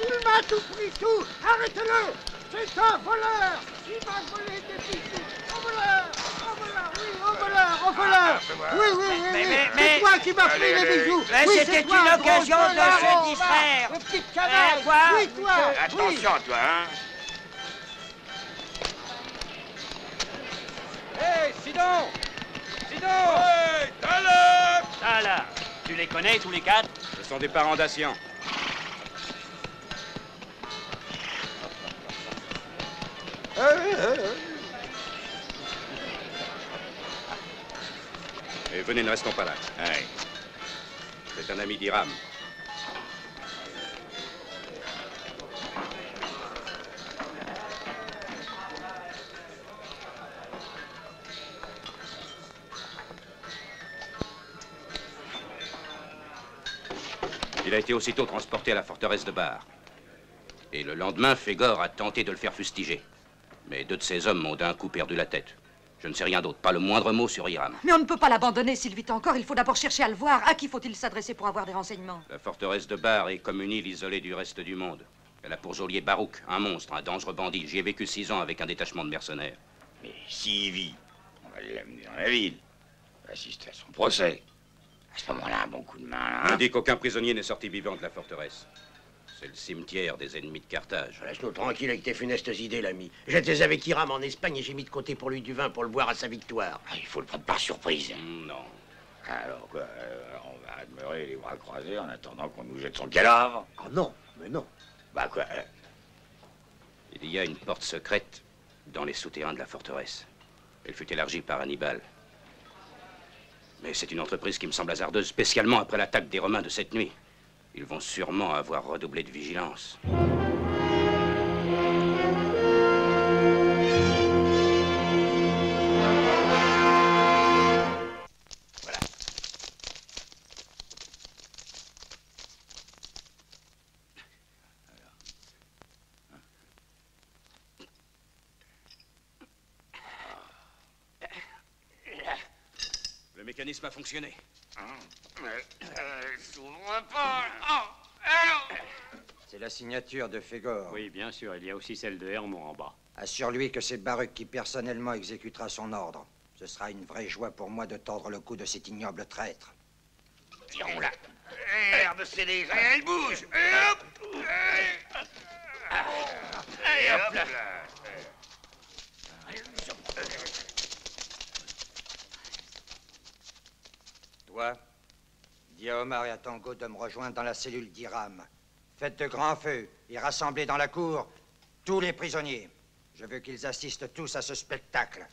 Il m'a tout pris, tout. Arrêtez-le. C'est un voleur. Il m'a volé des bijoux. Un voleur. Un voleur, oui, un voleur, un voleur. Oui, oui, oui, oui. C'est toi qui m'as pris les bijoux. Mais Oui, c'était c'est toi, une occasion gros de voleur. se distraire. Le petit canaille. Quoi? Oui, toi. Attention, toi, hein. Hé, Sidon! Sidon! Hey, Taleb! Ah là, tu les connais tous les quatre? Ce sont des parents d'Assian. Et venez, ne restons pas là. Ouais. C'est un ami d'Hiram. Il a été aussitôt transporté à la forteresse de Bar. Et le lendemain, Fégor a tenté de le faire fustiger. Mais 2 de ses hommes ont d'un coup perdu la tête. Je ne sais rien d'autre, pas le moindre mot sur Hiram. Mais on ne peut pas l'abandonner s'il vit encore. Il faut d'abord chercher à le voir. À qui faut-il s'adresser pour avoir des renseignements? La forteresse de Bar est comme une île isolée du reste du monde. Elle a pour geôlier Barouk, un monstre, un dangereux bandit. J'y ai vécu 6 ans avec un détachement de mercenaires. Mais s'il vit, on va l'amener dans la ville. On va assister à son procès. À ce moment-là, un bon coup de main, là. On dit qu'aucun prisonnier n'est sorti vivant de la forteresse. C'est le cimetière des ennemis de Carthage. Laisse-nous tranquille avec tes funestes idées, l'ami. J'étais avec Hiram en Espagne et j'ai mis de côté pour lui du vin pour le boire à sa victoire. Ah, il faut le prendre par surprise. Non. Alors quoi, on va demeurer les bras croisés en attendant qu'on nous jette son cadavre? Ah non, mais non. Bah quoi? Il y a une porte secrète dans les souterrains de la forteresse. Elle fut élargie par Hannibal. Mais c'est une entreprise qui me semble hasardeuse, spécialement après l'attaque des Romains de cette nuit. Ils vont sûrement avoir redoublé de vigilance. Voilà. Le mécanisme a fonctionné. S'ouvre pas. C'est la signature de Fégor. Oui, bien sûr, il y a aussi celle de Hermon en bas. Assure-lui que c'est Baruch qui personnellement exécutera son ordre. Ce sera une vraie joie pour moi de tordre le cou de cet ignoble traître. Tirons-la. L'air de céder, elle bouge. Et hop. Et hop là. Toi, dis à Omar et à Tango de me rejoindre dans la cellule d'Hiram. Faites de grands feux et rassemblez dans la cour tous les prisonniers. Je veux qu'ils assistent tous à ce spectacle.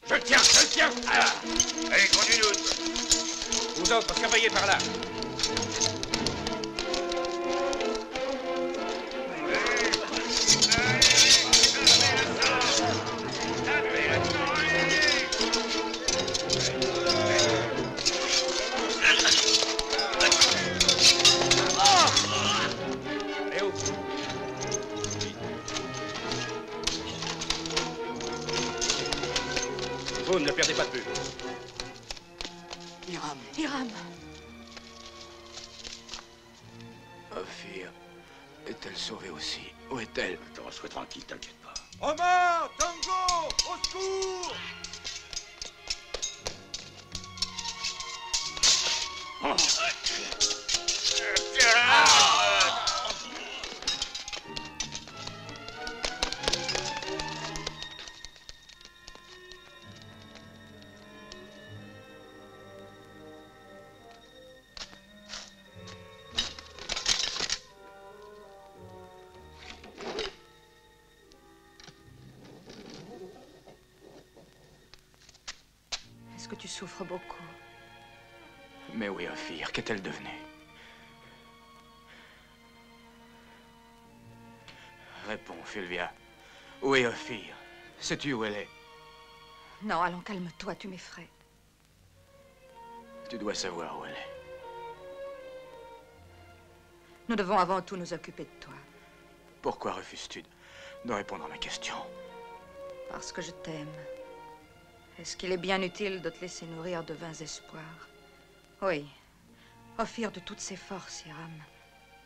Je le tiens. Ah. Allez, conduis-nous. Vous autres, surveillez par là. Léo. Vous ne perdez pas de vue. Hiram. Hiram. Ophir est-elle sauvée aussi? Où est-elle? Attends, sois tranquille, t'inquiète pas. Omar, Tango, au secours! Oh. Est-ce que tu souffres beaucoup? Mais oui, Ophir, qu'est-elle devenue? Réponds, Fulvia. Où est Ophir? Sais-tu où elle est? Non, allons, calme-toi, tu m'effraies. Tu dois savoir où elle est. Nous devons avant tout nous occuper de toi. Pourquoi refuses-tu de répondre à ma question? Parce que je t'aime. Est-ce qu'il est bien utile de te laisser nourrir de vains espoirs? Oui. Ophir de toutes ses forces, Hiram.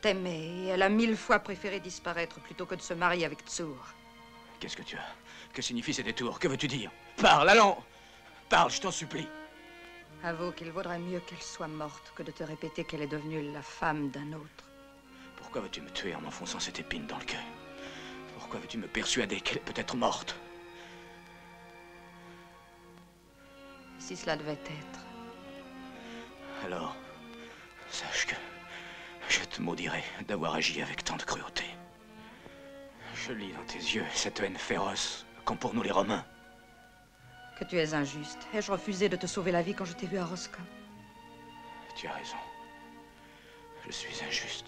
T'aimait et elle a 1000 fois préféré disparaître plutôt que de se marier avec Tsur. Qu'est-ce que tu as? Que signifient ces détours? Que veux-tu dire? Parle, allons! Parle, je t'en supplie. Avoue qu'il vaudrait mieux qu'elle soit morte que de te répéter qu'elle est devenue la femme d'un autre. Pourquoi veux-tu me tuer en m'enfonçant cette épine dans le cœur? Pourquoi veux-tu me persuader qu'elle est peut-être morte? Si cela devait être. Alors, sache que je te maudirai d'avoir agi avec tant de cruauté. Je lis dans tes yeux cette haine féroce qu'ont pour nous les Romains. Que tu es injuste. Ai-je refusé de te sauver la vie quand je t'ai vu à Rosca? Tu as raison. Je suis injuste.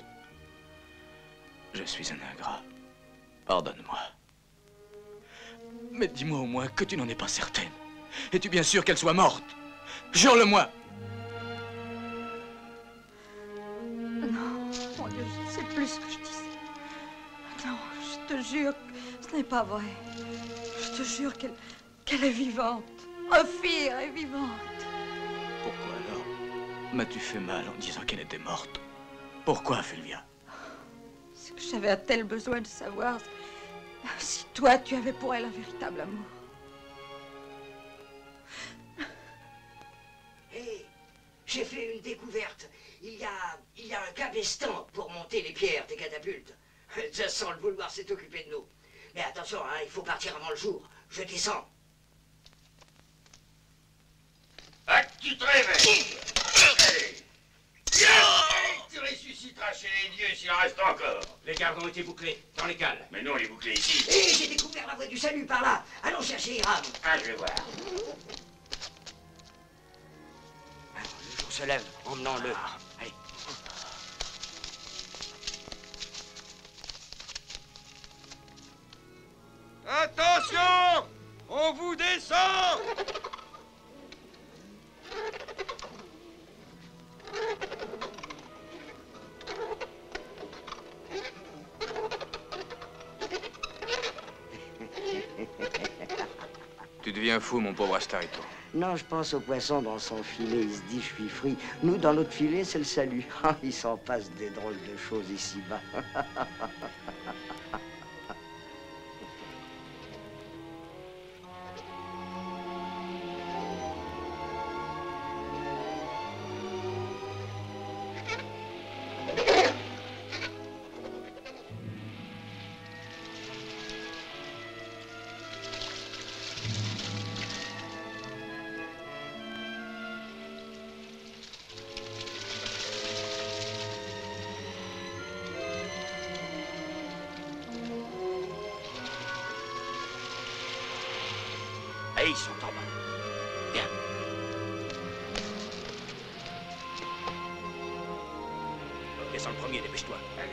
Je suis un ingrat. Pardonne-moi. Mais dis-moi au moins que tu n'en es pas certaine. Es-tu bien sûr qu'elle soit morte? Jure-le-moi. Non, mon Dieu, je ne sais plus ce que je disais. Non, je te jure que ce n'est pas vrai. Je te jure qu'elle est vivante. Ophir est vivante. Pourquoi alors m'as-tu fait mal en disant qu'elle était morte? Pourquoi, Fulvia? C'est que j'avais un tel besoin de savoir si toi, tu avais pour elle un véritable amour. Hé, j'ai fait une découverte. Il y a un cabestan pour monter les pierres des catapultes. Ça, sans le vouloir, s'est occupé de nous. Mais attention, hein, il faut partir avant le jour. Je descends. Ah, tu te réveilles. Allez. Allez, tu ressusciteras chez les dieux s'il en reste encore. Les gardes ont été bouclés, dans les cales. Mais non, les bouclés ici. Hé, j'ai découvert la voie du salut par là. Allons chercher Hiram. Ah, je vais voir. Le jour se lève, emmenons-le. Allez. Attention! On vous descend! Tu deviens fou, mon pauvre Astarito. Non, je pense au poisson dans son filet. Il se dit, je suis fruit. Nous, dans notre filet, c'est le salut. Il s'en passe des drôles de choses ici-bas. Ils sont en bas. Viens. Descends le premier, dépêche-toi. Allez.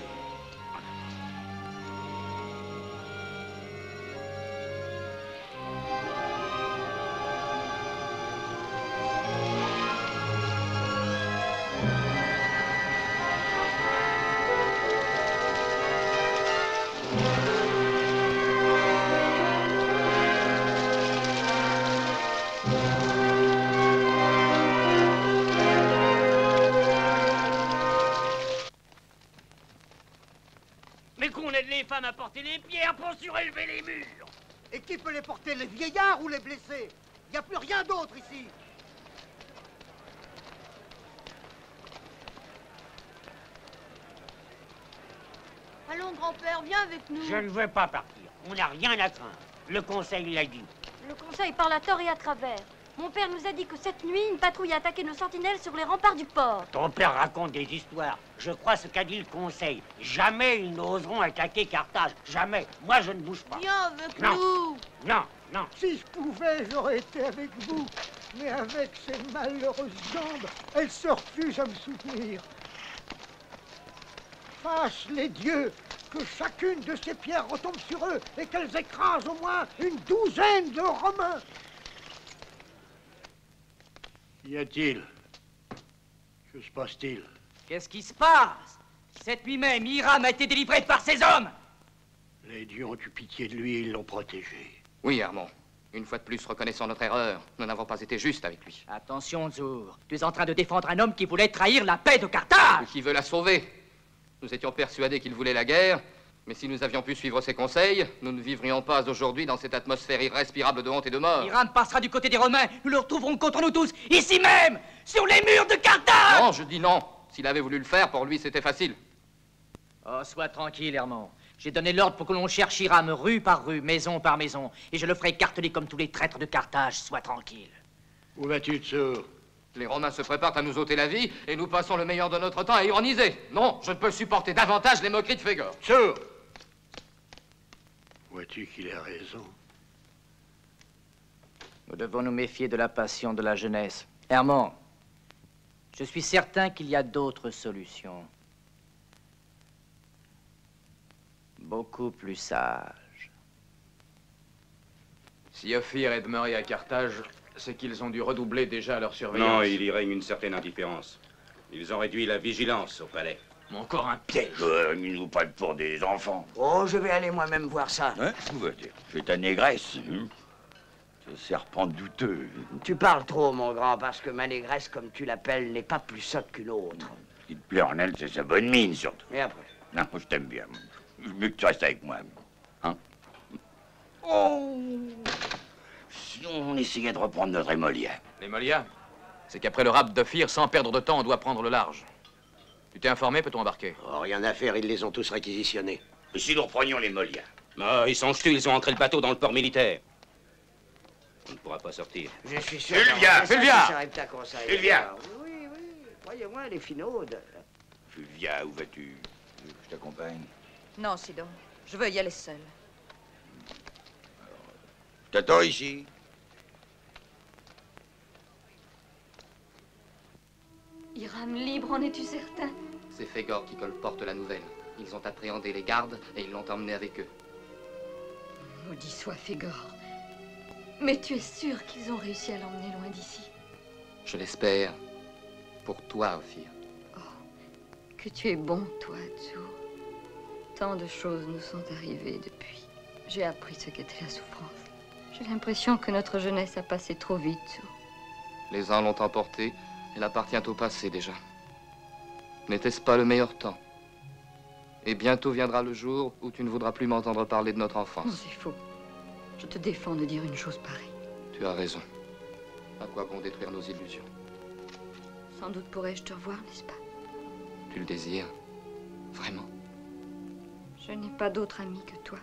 Les femmes à porter les pierres pour surélever les murs. Et qui peut les porter, les vieillards ou les blessés? Il n'y a plus rien d'autre ici. Allons, grand-père, viens avec nous. Je ne veux pas partir. On n'a rien à craindre. Le conseil l'a dit. Le conseil parle à tort et à travers. Mon père nous a dit que cette nuit, une patrouille a attaqué nos sentinelles sur les remparts du port. Ton père raconte des histoires. Je crois ce qu'a dit le conseil. Jamais ils n'oseront attaquer Carthage. Jamais. Moi, je ne bouge pas. Viens avec Non. nous. Non, non. Si je pouvais, j'aurais été avec vous. Mais avec ces malheureuses jambes, elles se refusent à me soutenir. Fasse les dieux que chacune de ces pierres retombe sur eux et qu'elles écrasent au moins une douzaine de Romains. Qu'y a-t-il? Que se passe-t-il? Qu'est-ce qui se passe? Cette nuit même, Hiram a été délivré par ses hommes. Les dieux ont eu pitié de lui et ils l'ont protégé. Oui, Armand. Une fois de plus, reconnaissons notre erreur. Nous n'avons pas été justes avec lui. Attention, Zour. Tu es en train de défendre un homme qui voulait trahir la paix de Carthage. Et qui veut la sauver. Nous étions persuadés qu'il voulait la guerre, mais si nous avions pu suivre ses conseils, nous ne vivrions pas aujourd'hui dans cette atmosphère irrespirable de honte et de mort. Hiram passera du côté des Romains. Nous le retrouverons contre nous tous, ici même, sur les murs de Carthage. Non, je dis non. S'il avait voulu le faire, pour lui, c'était facile. Oh, sois tranquille, Hermand. J'ai donné l'ordre pour que l'on cherche Hiram rue par rue, maison par maison, et je le ferai écarteler comme tous les traîtres de Carthage. Sois tranquille. Où vas-tu, Tsur? Les Romains se préparent à nous ôter la vie et nous passons le meilleur de notre temps à ironiser. Non, je ne peux supporter davantage les moqueries de Fégor. Tsur! Vois-tu qu'il a raison? Nous devons nous méfier de la passion de la jeunesse. Hermon, je suis certain qu'il y a d'autres solutions. Beaucoup plus sages. Si Ophir est demeuré à Carthage, c'est qu'ils ont dû redoubler déjà leur surveillance. Non, il y règne une certaine indifférence. Ils ont réduit la vigilance au palais. Encore un piège. Ils nous prennent pour des enfants. Oh, je vais aller moi-même voir ça. Hein? Où vas-tu? C'est ta négresse. Hein? Ce serpent douteux. Tu parles trop, mon grand, parce que ma négresse, comme tu l'appelles, n'est pas plus sotte qu'une autre. Ce qui te plaît en elle, c'est sa bonne mine, surtout. Et après? Non, je t'aime bien. Mieux que tu restes avec moi. Hein? Oh! Si on essayait de reprendre notre émolia. L'émolia, c'est qu'après le rap d'Ophir, sans perdre de temps, on doit prendre le large. Tu t'es informé, peut-on embarquer? Oh, rien à faire, ils les ont tous réquisitionnés. Et si nous reprenions l'émolia? Ah, ils sont jetés, ils ont ancré le bateau dans le port militaire. On ne pourra pas sortir. Je suis sûr. Fulvia! Fulvia! Oui, croyez-moi, elle est finaude. Fulvia, où vas-tu? Je t'accompagne. Non, Sidon. Je veux y aller seule. T'attends ici. Hiram libre, en es-tu certain? C'est Fégor qui colporte la nouvelle. Ils ont appréhendé les gardes et ils l'ont emmené avec eux. Maudit soit Fégor. Mais tu es sûr qu'ils ont réussi à l'emmener loin d'ici? Je l'espère. Pour toi, Ophir. Que tu es bon, toi, Tsur. Tant de choses nous sont arrivées depuis. J'ai appris ce qu'était la souffrance. J'ai l'impression que notre jeunesse a passé trop vite, Tsur. Les uns l'ont emporté, elle appartient au passé déjà. N'était-ce pas le meilleur temps? Et bientôt viendra le jour où tu ne voudras plus m'entendre parler de notre Non, enfance. c'est faux. Je te défends de dire une chose pareille. Tu as raison. À quoi bon détruire nos illusions? Sans doute pourrais-je te revoir, n'est-ce pas? Tu le désires? Vraiment? Je n'ai pas d'autre ami que toi.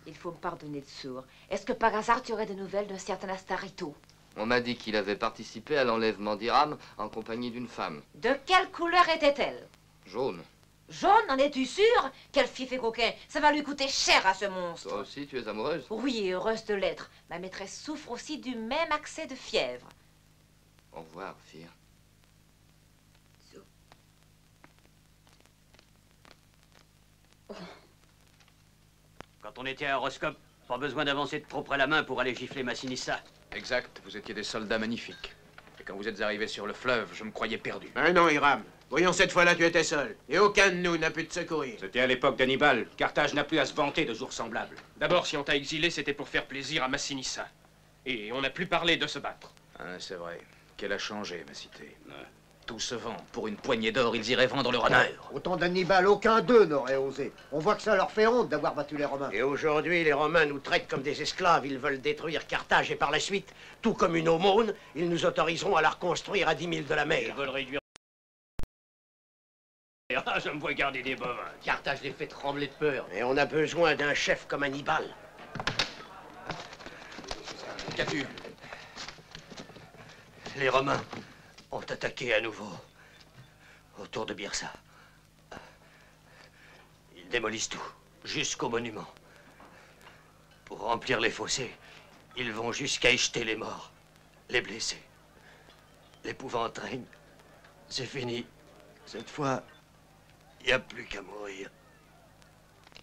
Il faut me pardonner de sourd. Est-ce que par hasard tu aurais des nouvelles d'un certain Astarito? On m'a dit qu'il avait participé à l'enlèvement d'Hiram en compagnie d'une femme. De quelle couleur était-elle? Jaune. Jaune, en es-tu sûr? Quel fif et coquin! Ça va lui coûter cher à ce monstre. Toi aussi, tu es amoureuse? Oui, heureuse de l'être. Ma maîtresse souffre aussi du même accès de fièvre. Au revoir, Ophir. Quand on était à Horoscope, pas besoin d'avancer de trop près la main pour aller gifler Massinissa. Exact, vous étiez des soldats magnifiques. Et quand vous êtes arrivés sur le fleuve, je me croyais perdu. Ben non, Hiram. Voyons, cette fois-là, tu étais seul. Et aucun de nous n'a pu te secourir. C'était à l'époque d'Hannibal. Carthage n'a plus à se vanter de jours semblables. D'abord, si on t'a exilé, c'était pour faire plaisir à Massinissa. Et on n'a plus parlé de se battre. Hein, c'est vrai. Qu'elle a changé, ma cité. Tout se vend. Pour une poignée d'or, ils iraient vendre leur honneur. Au temps d'Hannibal, aucun d'eux n'aurait osé. On voit que ça leur fait honte d'avoir battu les Romains. Et aujourd'hui, les Romains nous traitent comme des esclaves. Ils veulent détruire Carthage et par la suite, tout comme une aumône, ils nous autoriseront à la reconstruire à 10 000 de la mer. Ils veulent réduire... Ah, je me vois garder des bovins. Carthage les fait trembler de peur. Et on a besoin d'un chef comme Hannibal. Qu'as-tu? Les Romains ont attaqué à nouveau autour de Byrsa. Ils démolissent tout, jusqu'au monument. Pour remplir les fossés, ils vont jusqu'à y jeter les morts, les blessés. L'épouvante règne. C'est fini. Cette fois, il n'y a plus qu'à mourir.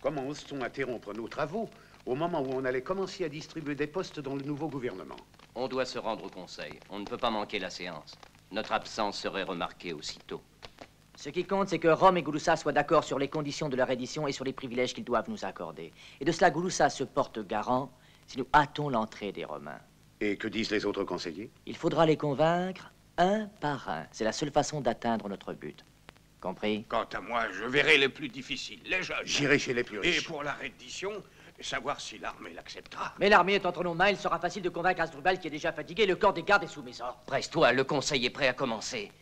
Comment ose-t-on interrompre nos travaux au moment où on allait commencer à distribuer des postes dans le nouveau gouvernement? On doit se rendre au conseil. On ne peut pas manquer la séance. Notre absence serait remarquée aussitôt. Ce qui compte, c'est que Rome et Gouloussa soient d'accord sur les conditions de leur édition et sur les privilèges qu'ils doivent nous accorder. Et de cela, Gouloussa se porte garant si nous hâtons l'entrée des Romains. Et que disent les autres conseillers? Il faudra les convaincre un par un. C'est la seule façon d'atteindre notre but. Compris? Quant à moi, je verrai les plus difficiles, les jeunes. J'irai chez les plus riches. Et pour la reddition, savoir si l'armée l'acceptera. Mais l'armée est entre nos mains, il sera facile de convaincre Asdrubal qui est déjà fatigué, le corps des gardes est sous mes ordres. Presse-toi, le conseil est prêt à commencer.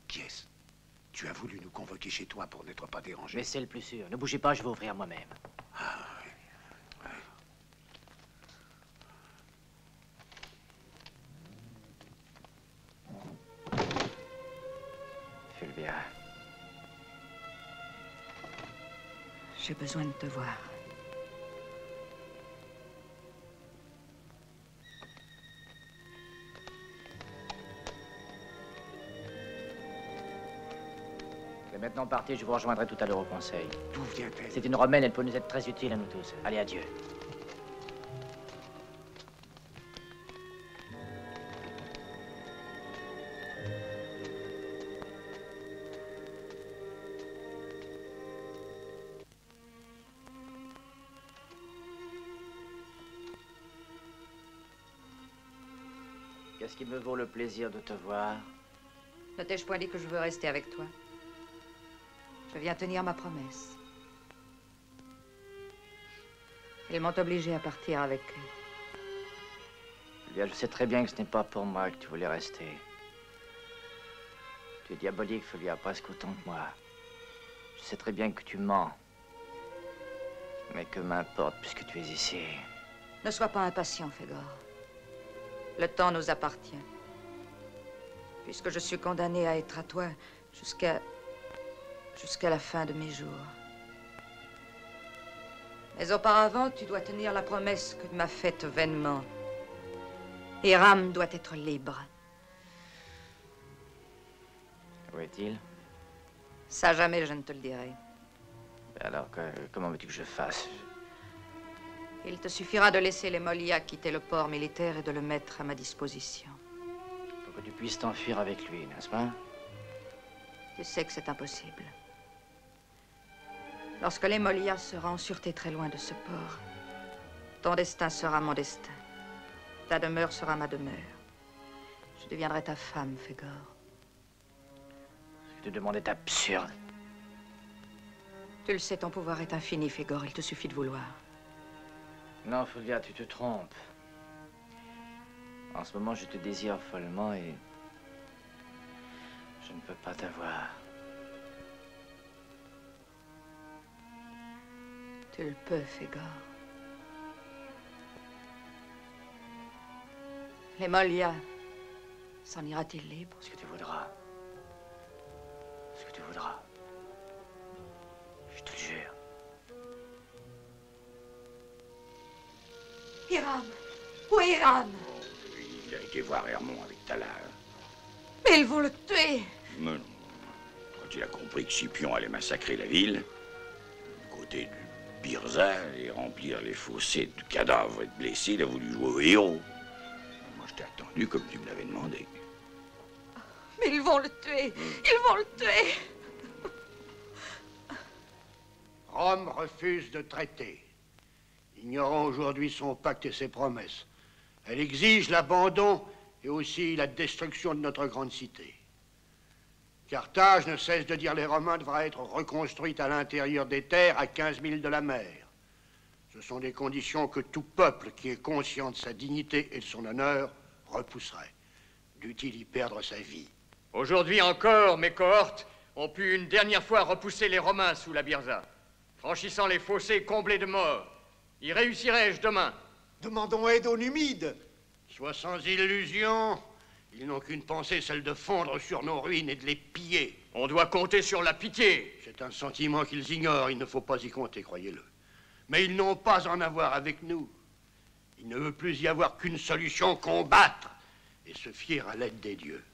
Qui est-ce? Tu as voulu nous convoquer chez toi pour n'être pas dérangé. Mais c'est le plus sûr. Ne bougez pas, je vais ouvrir moi-même. Ah, oui. Fulvia. J'ai besoin de te voir. Je vais maintenant partir, je vous rejoindrai tout à l'heure au conseil. D'où vient-elle? C'est une romaine, elle peut nous être très utile à nous tous. Allez, adieu. Qu'est-ce qui me vaut le plaisir de te voir? Ne t'ai-je point dit que je veux rester avec toi? Je viens tenir ma promesse. Ils m'ont obligé à partir avec eux. Fulvia, je sais très bien que ce n'est pas pour moi que tu voulais rester. Tu es diabolique, Fulvia, presque autant que moi. Je sais très bien que tu mens. Mais que m'importe, puisque tu es ici. Ne sois pas impatient, Fégor. Le temps nous appartient. Puisque je suis condamnée à être à toi jusqu'à la fin de mes jours. Mais auparavant, tu dois tenir la promesse que tu m'as faite vainement. Hiram doit être libre. Où est-il? Ça, jamais je ne te le dirai. Alors, comment veux-tu que je fasse? Il te suffira de laisser les Molias quitter le port militaire et de le mettre à ma disposition. Pour que tu puisses t'enfuir avec lui, n'est-ce pas? Tu sais que c'est impossible. Lorsque les Molias sera en sûreté très loin de ce port, ton destin sera mon destin. Ta demeure sera ma demeure. Je deviendrai ta femme, Fégor. Ce que tu demandes est absurde. Tu le sais, ton pouvoir est infini, Fégor. Il te suffit de vouloir. Non, Fulvia, tu te trompes. En ce moment, je te désire follement et je ne peux pas t'avoir. Tu le peux, Fégor. Les Molias, s'en ira-t-il libre? Ce que tu voudras. Ce que tu voudras. Je te le jure. Hiram! Où est Hiram? Il a été voir Hermon avec Tala. Mais ils vont le tuer! Mais non. Quand il a compris que Scipion allait massacrer la ville, du côté de Byrsa et remplir les fossés de cadavres et de blessés, il a voulu jouer au héros. Moi, je t'ai attendu comme tu me l'avais demandé. Mais ils vont le tuer! Ils vont le tuer! Rome refuse de traiter. Ignorant aujourd'hui son pacte et ses promesses. Elle exige l'abandon et aussi la destruction de notre grande cité. Carthage ne cesse de dire les Romains devra être reconstruite à l'intérieur des terres à 15 milles de la mer. Ce sont des conditions que tout peuple qui est conscient de sa dignité et de son honneur repousserait. Dût-il y perdre sa vie? Aujourd'hui encore, mes cohortes ont pu une dernière fois repousser les Romains sous la Byrsa, franchissant les fossés comblés de morts. Y réussirai-je demain? Demandons aide aux Numides. Sois sans illusion. Ils n'ont qu'une pensée, celle de fondre sur nos ruines et de les piller. On doit compter sur la pitié. C'est un sentiment qu'ils ignorent, il ne faut pas y compter, croyez-le. Mais ils n'ont pas à en avoir avec nous. Il ne veut plus y avoir qu'une solution, combattre et se fier à l'aide des dieux.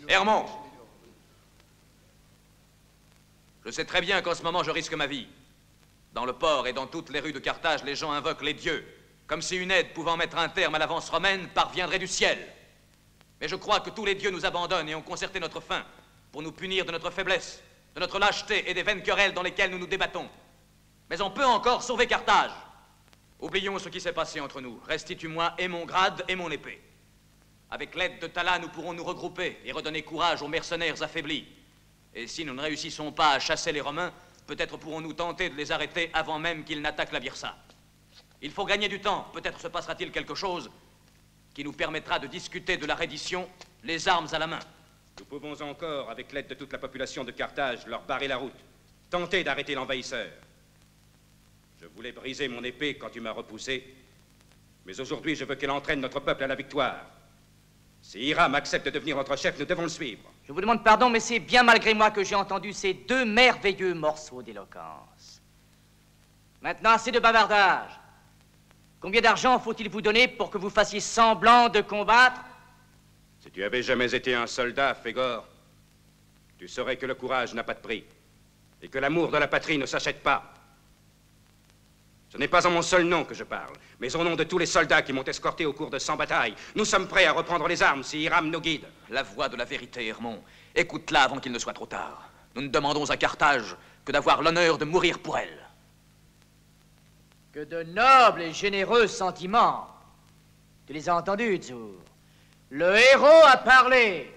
Hermon! Je sais très bien qu'en ce moment, je risque ma vie. Dans le port et dans toutes les rues de Carthage, les gens invoquent les dieux, comme si une aide pouvant mettre un terme à l'avance romaine parviendrait du ciel. Mais je crois que tous les dieux nous abandonnent et ont concerté notre fin pour nous punir de notre faiblesse, de notre lâcheté et des vaines querelles dans lesquelles nous nous débattons. Mais on peut encore sauver Carthage. Oublions ce qui s'est passé entre nous. Restitue-moi et mon grade et mon épée. Avec l'aide de Tala, nous pourrons nous regrouper et redonner courage aux mercenaires affaiblis. Et si nous ne réussissons pas à chasser les Romains, peut-être pourrons-nous tenter de les arrêter avant même qu'ils n'attaquent la Byrsa. Il faut gagner du temps. Peut-être se passera-t-il quelque chose qui nous permettra de discuter de la reddition, les armes à la main. Nous pouvons encore, avec l'aide de toute la population de Carthage, leur barrer la route, tenter d'arrêter l'envahisseur. Je voulais briser mon épée quand tu m'as repoussé, mais aujourd'hui je veux qu'elle entraîne notre peuple à la victoire. Si Hiram accepte de devenir notre chef, nous devons le suivre. Je vous demande pardon, mais c'est bien malgré moi que j'ai entendu ces deux merveilleux morceaux d'éloquence. Maintenant, assez de bavardage. Combien d'argent faut-il vous donner pour que vous fassiez semblant de combattre? Si tu avais jamais été un soldat, Fégor, tu saurais que le courage n'a pas de prix et que l'amour de la patrie ne s'achète pas. Ce n'est pas en mon seul nom que je parle, mais au nom de tous les soldats qui m'ont escorté au cours de 100 batailles. Nous sommes prêts à reprendre les armes si Hiram nous guide. La voix de la vérité, Hermon. Écoute-la avant qu'il ne soit trop tard. Nous ne demandons à Carthage que d'avoir l'honneur de mourir pour elle. Que de nobles et généreux sentiments. Tu les as entendus, Zur. Le héros a parlé.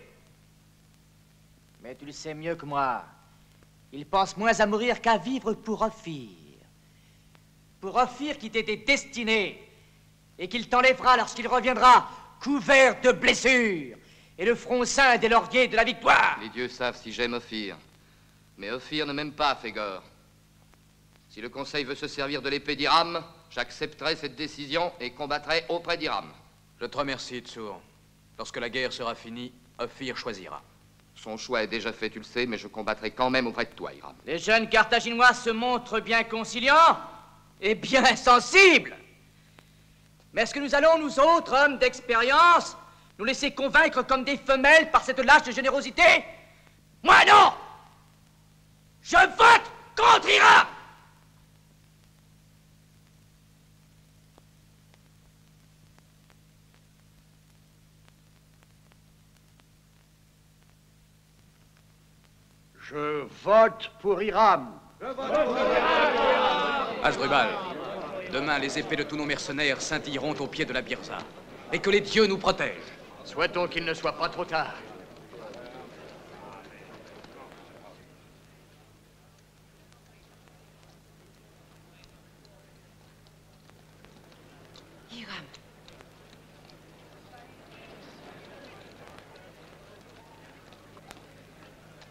Mais tu le sais mieux que moi. Il pense moins à mourir qu'à vivre pour Ophir. Pour Ophir qui t'était destiné et qu'il t'enlèvera lorsqu'il reviendra couvert de blessures et le front ceint des lauriers de la victoire. Les dieux savent si j'aime Ophir. Mais Ophir ne m'aime pas, Fégor. Si le Conseil veut se servir de l'épée d'Hiram, j'accepterai cette décision et combattrai auprès d'Hiram. Je te remercie, Tsur. Lorsque la guerre sera finie, Ophir choisira. Son choix est déjà fait, tu le sais, mais je combattrai quand même auprès de toi, Hiram. Les jeunes Carthaginois se montrent bien conciliants et bien sensibles. Mais est-ce que nous allons, nous autres, hommes d'expérience, nous laisser convaincre comme des femelles par cette lâche générosité? Moi, non! Je vote contre Hiram! Je vote pour Hiram. Hasdrubal, demain les épées de tous nos mercenaires scintilleront au pied de la Byrza. Et que les dieux nous protègent. Souhaitons qu'il ne soit pas trop tard. Hiram.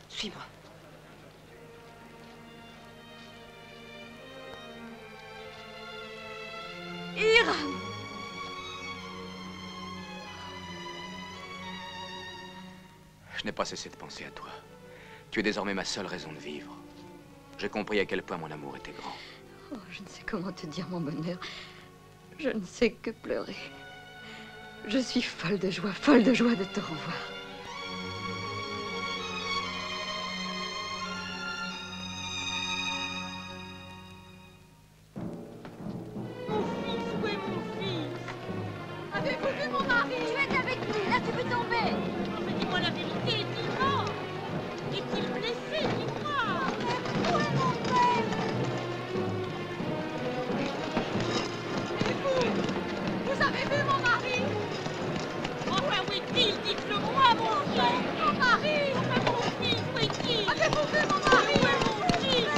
Suis-moi. Hiram! Je n'ai pas cessé de penser à toi. Tu es désormais ma seule raison de vivre. J'ai compris à quel point mon amour était grand. Oh, je ne sais comment te dire mon bonheur. Je ne sais que pleurer. Je suis folle de joie de te revoir. Avez-vous vu mon mari? Tu étais avec lui, là tu peux tomber. Mais dis-moi la vérité, est-il mort? Est-il blessé? Dis-moi. Où est mon père? Et vous avez vu mon mari? Enfin, où est-il? Dites-le-moi, mon fils. Mon mari! Enfin, mon fils, où est-il? Avez-vous vu mon mari? Où est mon fils?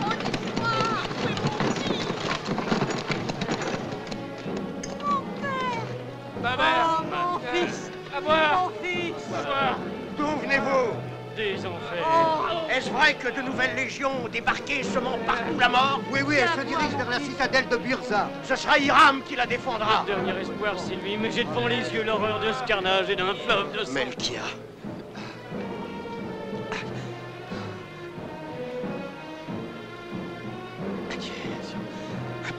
Oh, dites-moi! Où est mon fils? Mon père! Ma mère! Oh, mon fils! À boire! Mon fils! À boire! D'où venez-vous? Des enfers! Est-ce vrai que de nouvelles légions ont débarqué semant partout la mort? Oui, oui, elle se dirige vers la citadelle de Byrza. Ce sera Hiram qui la défendra. Notre dernier espoir, c'est lui, mais j'ai devant les yeux l'horreur de ce carnage et d'un fleuve de sang. Melkia.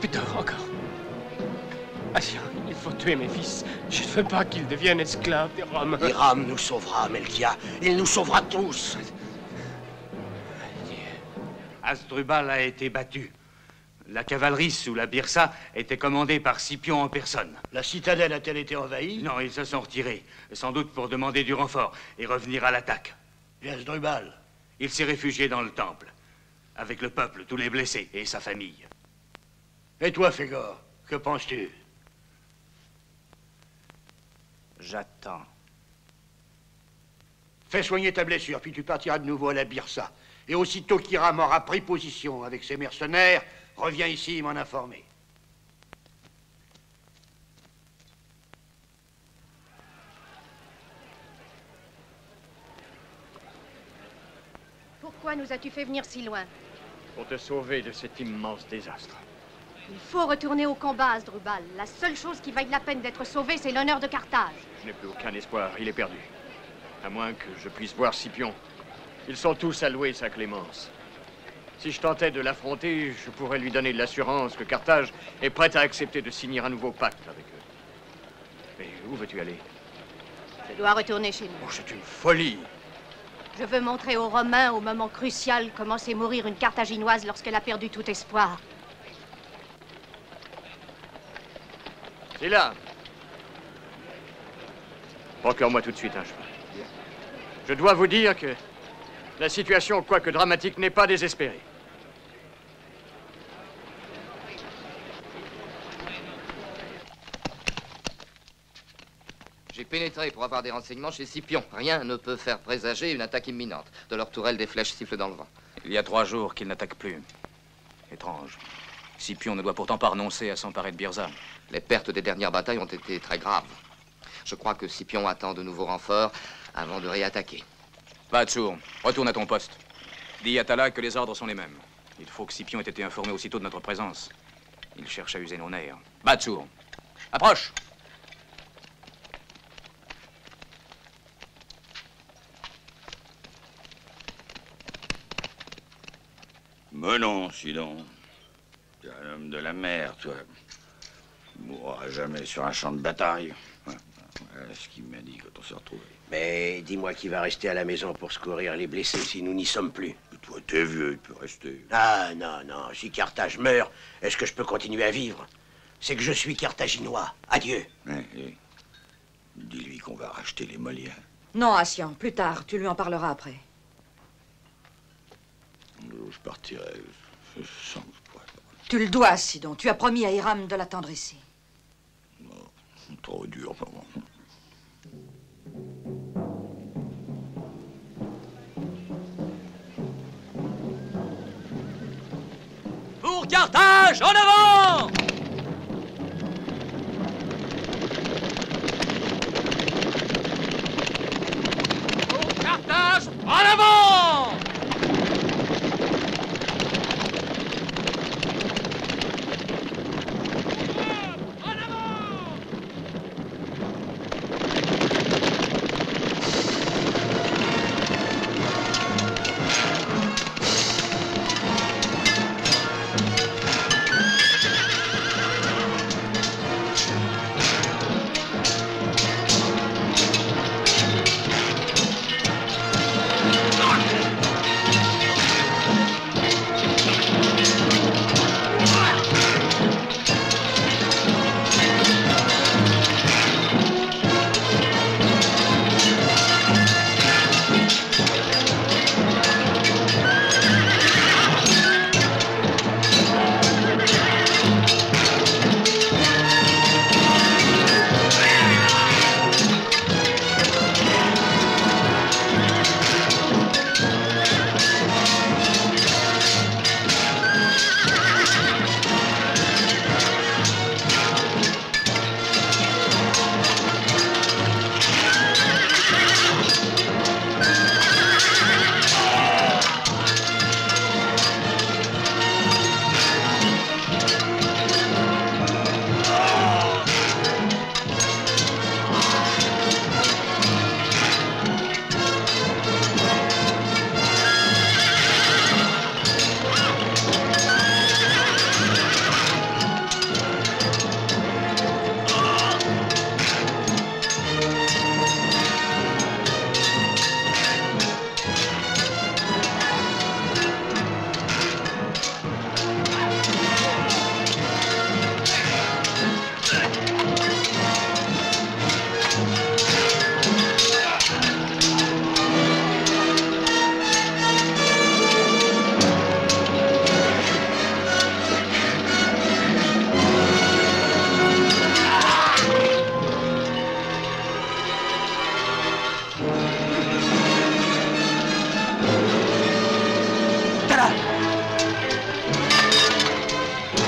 Putain, encore. Asien, il faut tuer mes fils. Je ne veux pas qu'ils deviennent esclaves des Romains. Hiram nous sauvera, Melkia. Il nous sauvera tous. Hasdrubal a été battu. La cavalerie sous la Byrsa était commandée par Scipion en personne. La citadelle a-t-elle été envahie? Non, ils se sont retirés, sans doute pour demander du renfort et revenir à l'attaque. Et Hasdrubal? Il s'est réfugié dans le temple, avec le peuple, tous les blessés et sa famille. Et toi, Fégor, que penses-tu? J'attends. Fais soigner ta blessure, puis tu partiras de nouveau à la Byrsa. Et aussitôt qu'Hiram aura pris position avec ses mercenaires, reviens ici m'en informer. Pourquoi nous as-tu fait venir si loin? Pour te sauver de cet immense désastre. Il faut retourner au combat, Asdrubal. La seule chose qui vaille la peine d'être sauvé, c'est l'honneur de Carthage. Je n'ai plus aucun espoir, il est perdu. À moins que je puisse voir Scipion. Ils sont tous alloués sa clémence. Si je tentais de l'affronter, je pourrais lui donner de l'assurance que Carthage est prête à accepter de signer un nouveau pacte avec eux. Mais où veux-tu aller? Je dois retourner chez nous. Oh, c'est une folie! Je veux montrer aux Romains, au moment crucial, comment c'est mourir une Carthaginoise lorsqu'elle a perdu tout espoir. C'est là. Procure-moi tout de suite un cheval. Je dois vous dire que la situation, quoique dramatique, n'est pas désespérée. J'ai pénétré pour avoir des renseignements chez Scipion. Rien ne peut faire présager une attaque imminente. De leur tourelle, des flèches sifflent dans le vent. Il y a 3 jours qu'ils n'attaquent plus. Étrange. Scipion ne doit pourtant pas renoncer à s'emparer de Byrsa. Les pertes des dernières batailles ont été très graves. Je crois que Scipion attend de nouveaux renforts avant de réattaquer. Batsur, retourne à ton poste. Dis à Tala que les ordres sont les mêmes. Il faut que Scipion ait été informé aussitôt de notre présence. Il cherche à user nos nerfs. Batsur, approche! Mais non, sinon. Tu es un homme de la mer, toi. Tu mourras jamais sur un champ de bataille. Voilà ce qu'il m'a dit quand on s'est retrouvés. Mais dis-moi qui va rester à la maison pour secourir les blessés si nous n'y sommes plus. Et toi, t'es vieux, il peut rester. Ah, non, non. Si Carthage meurt, est-ce que je peux continuer à vivre? C'est que je suis carthaginois. Adieu. Dis-lui qu'on va racheter les Moliens. Non, Assian, plus tard. Tu lui en parleras après. Je partirai. Je sens que je pourrais pas. Tu le dois, Sidon. Tu as promis à Hiram de l'attendre ici. C'est trop dur pour moi. Pour Carthage, en avant! Pour Carthage, en avant!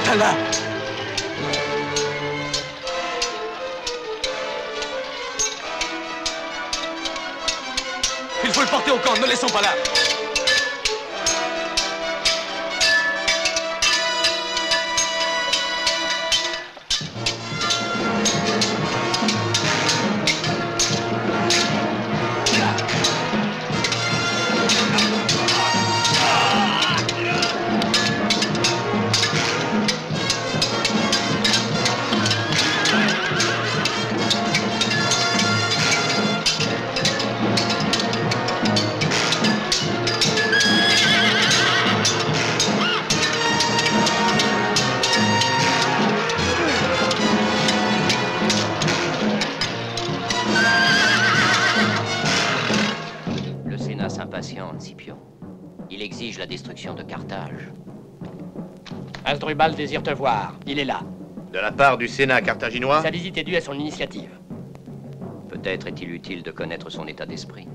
Tala! Il faut le porter au camp, ne le laissons pas là. Asdrubal désire te voir. Il est là. De la part du Sénat carthaginois? Sa visite est due à son initiative. Peut-être est-il utile de connaître son état d'esprit.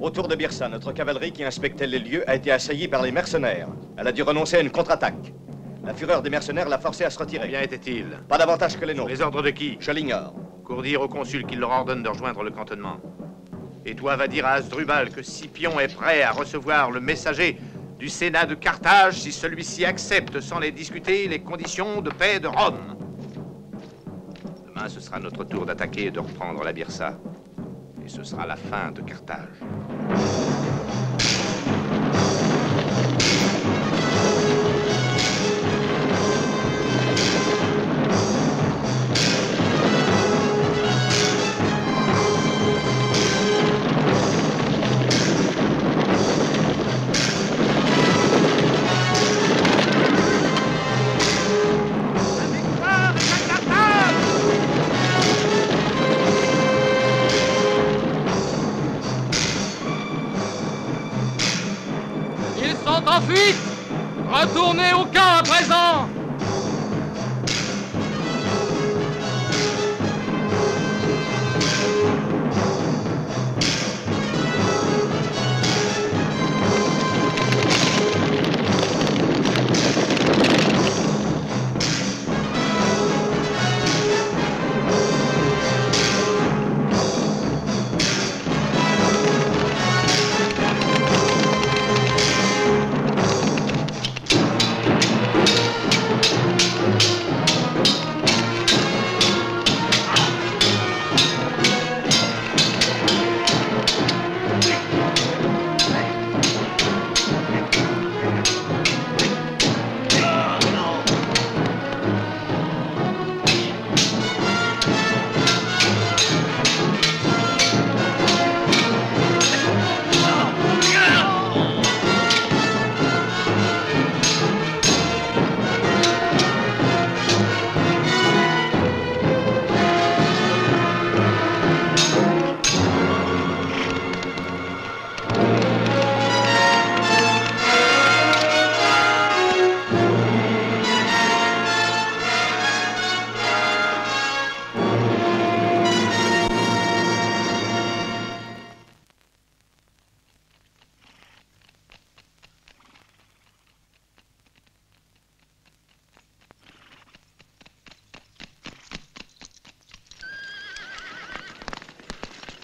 Autour de Byrsa, notre cavalerie qui inspectait les lieux a été assaillie par les mercenaires. Elle a dû renoncer à une contre-attaque. La fureur des mercenaires l'a forcée à se retirer. Combien était-il? Pas davantage que les nôtres. Les ordres de qui? Je l'ignore. Cours dire au consul qu'il leur ordonne de rejoindre le cantonnement. Et toi, va dire à Asdrubal que Scipion est prêt à recevoir le messager du Sénat de Carthage si celui-ci accepte sans les discuter les conditions de paix de Rome. Demain, ce sera notre tour d'attaquer et de reprendre la Byrsa. Et ce sera la fin de Carthage. En fuite! Retournez au camp à présent!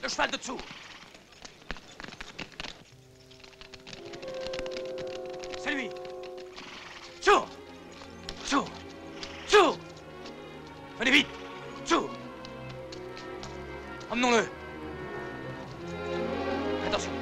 Le cheval de dessous. C'est lui. Tchou! Tchou! Tchou! Venez vite! Tchou! Emmenons-le. Attention.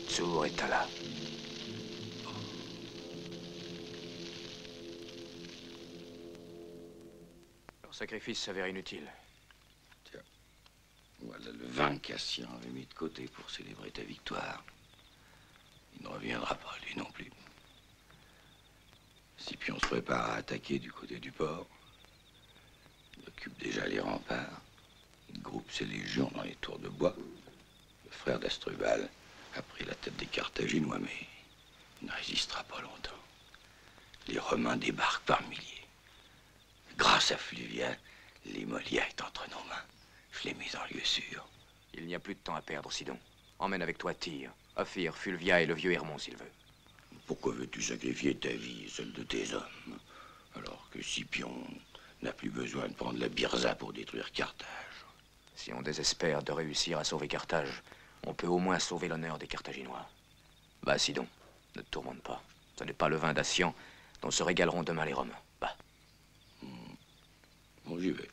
Sour est là. Leur sacrifice s'avère inutile. Tiens, voilà le vin qu'Assien avait mis de côté pour célébrer ta victoire. Il ne reviendra pas, lui non plus. Scipion se prépare à attaquer du côté du port. Il occupe déjà les remparts. Il groupe ses légions dans les tours de bois. Le frère d'Asdrubal a pris la tête des Carthaginois, mais il ne résistera pas longtemps. Les Romains débarquent par milliers. Grâce à Fluvia, l'Imolia est entre nos mains. Je l'ai mise en lieu sûr. Il n'y a plus de temps à perdre, Sidon. Emmène avec toi Tyr, Ophir, Fulvia et le vieux Hermon, s'il veut. Pourquoi veux-tu sacrifier ta vie et celle de tes hommes, alors que Scipion n'a plus besoin de prendre la Byrsa pour détruire Carthage? Si on désespère de réussir à sauver Carthage, on peut au moins sauver l'honneur des Carthaginois. Va, Sidon, ne te tourmente pas. Ce n'est pas le vin d'Assian dont se régaleront demain les Romains. Va. Bon, j'y vais.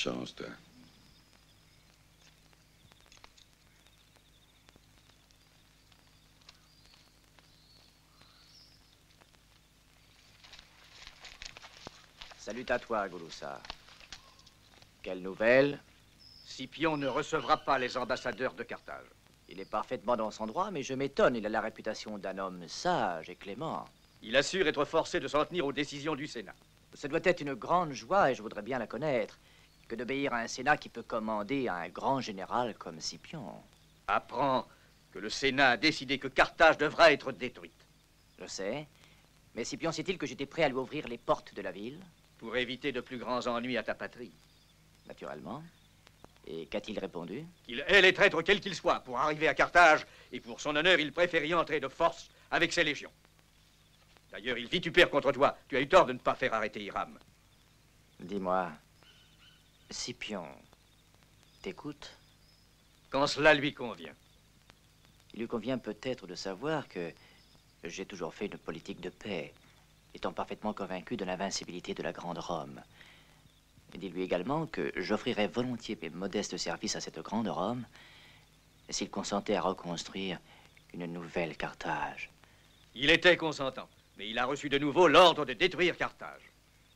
chance, toi. Salut à toi, Gouloussa. Quelle nouvelle? Scipion ne recevra pas les ambassadeurs de Carthage. Il est parfaitement dans son droit, mais je m'étonne, il a la réputation d'un homme sage et clément. Il assure être forcé de s'en tenir aux décisions du Sénat. Ce doit être une grande joie, et je voudrais bien la connaître, que d'obéir à un Sénat qui peut commander à un grand général comme Scipion. Apprends que le Sénat a décidé que Carthage devra être détruite. Je sais, mais Scipion sait-il que j'étais prêt à lui ouvrir les portes de la ville? Pour éviter de plus grands ennuis à ta patrie. Naturellement. Et qu'a-t-il répondu? Qu'il hait les traîtres quels qu'ils soient. Pour arriver à Carthage, et pour son honneur, il préfère y entrer de force avec ses légions. D'ailleurs, il vitupère contre toi. Tu as eu tort de ne pas faire arrêter Hiram. Dis-moi, Scipion t'écoute? Quand cela lui convient. Il lui convient peut-être de savoir que j'ai toujours fait une politique de paix, étant parfaitement convaincu de l'invincibilité de la grande Rome. Et dis-lui également que j'offrirais volontiers mes modestes services à cette grande Rome s'il consentait à reconstruire une nouvelle Carthage. Il était consentant, mais il a reçu de nouveau l'ordre de détruire Carthage.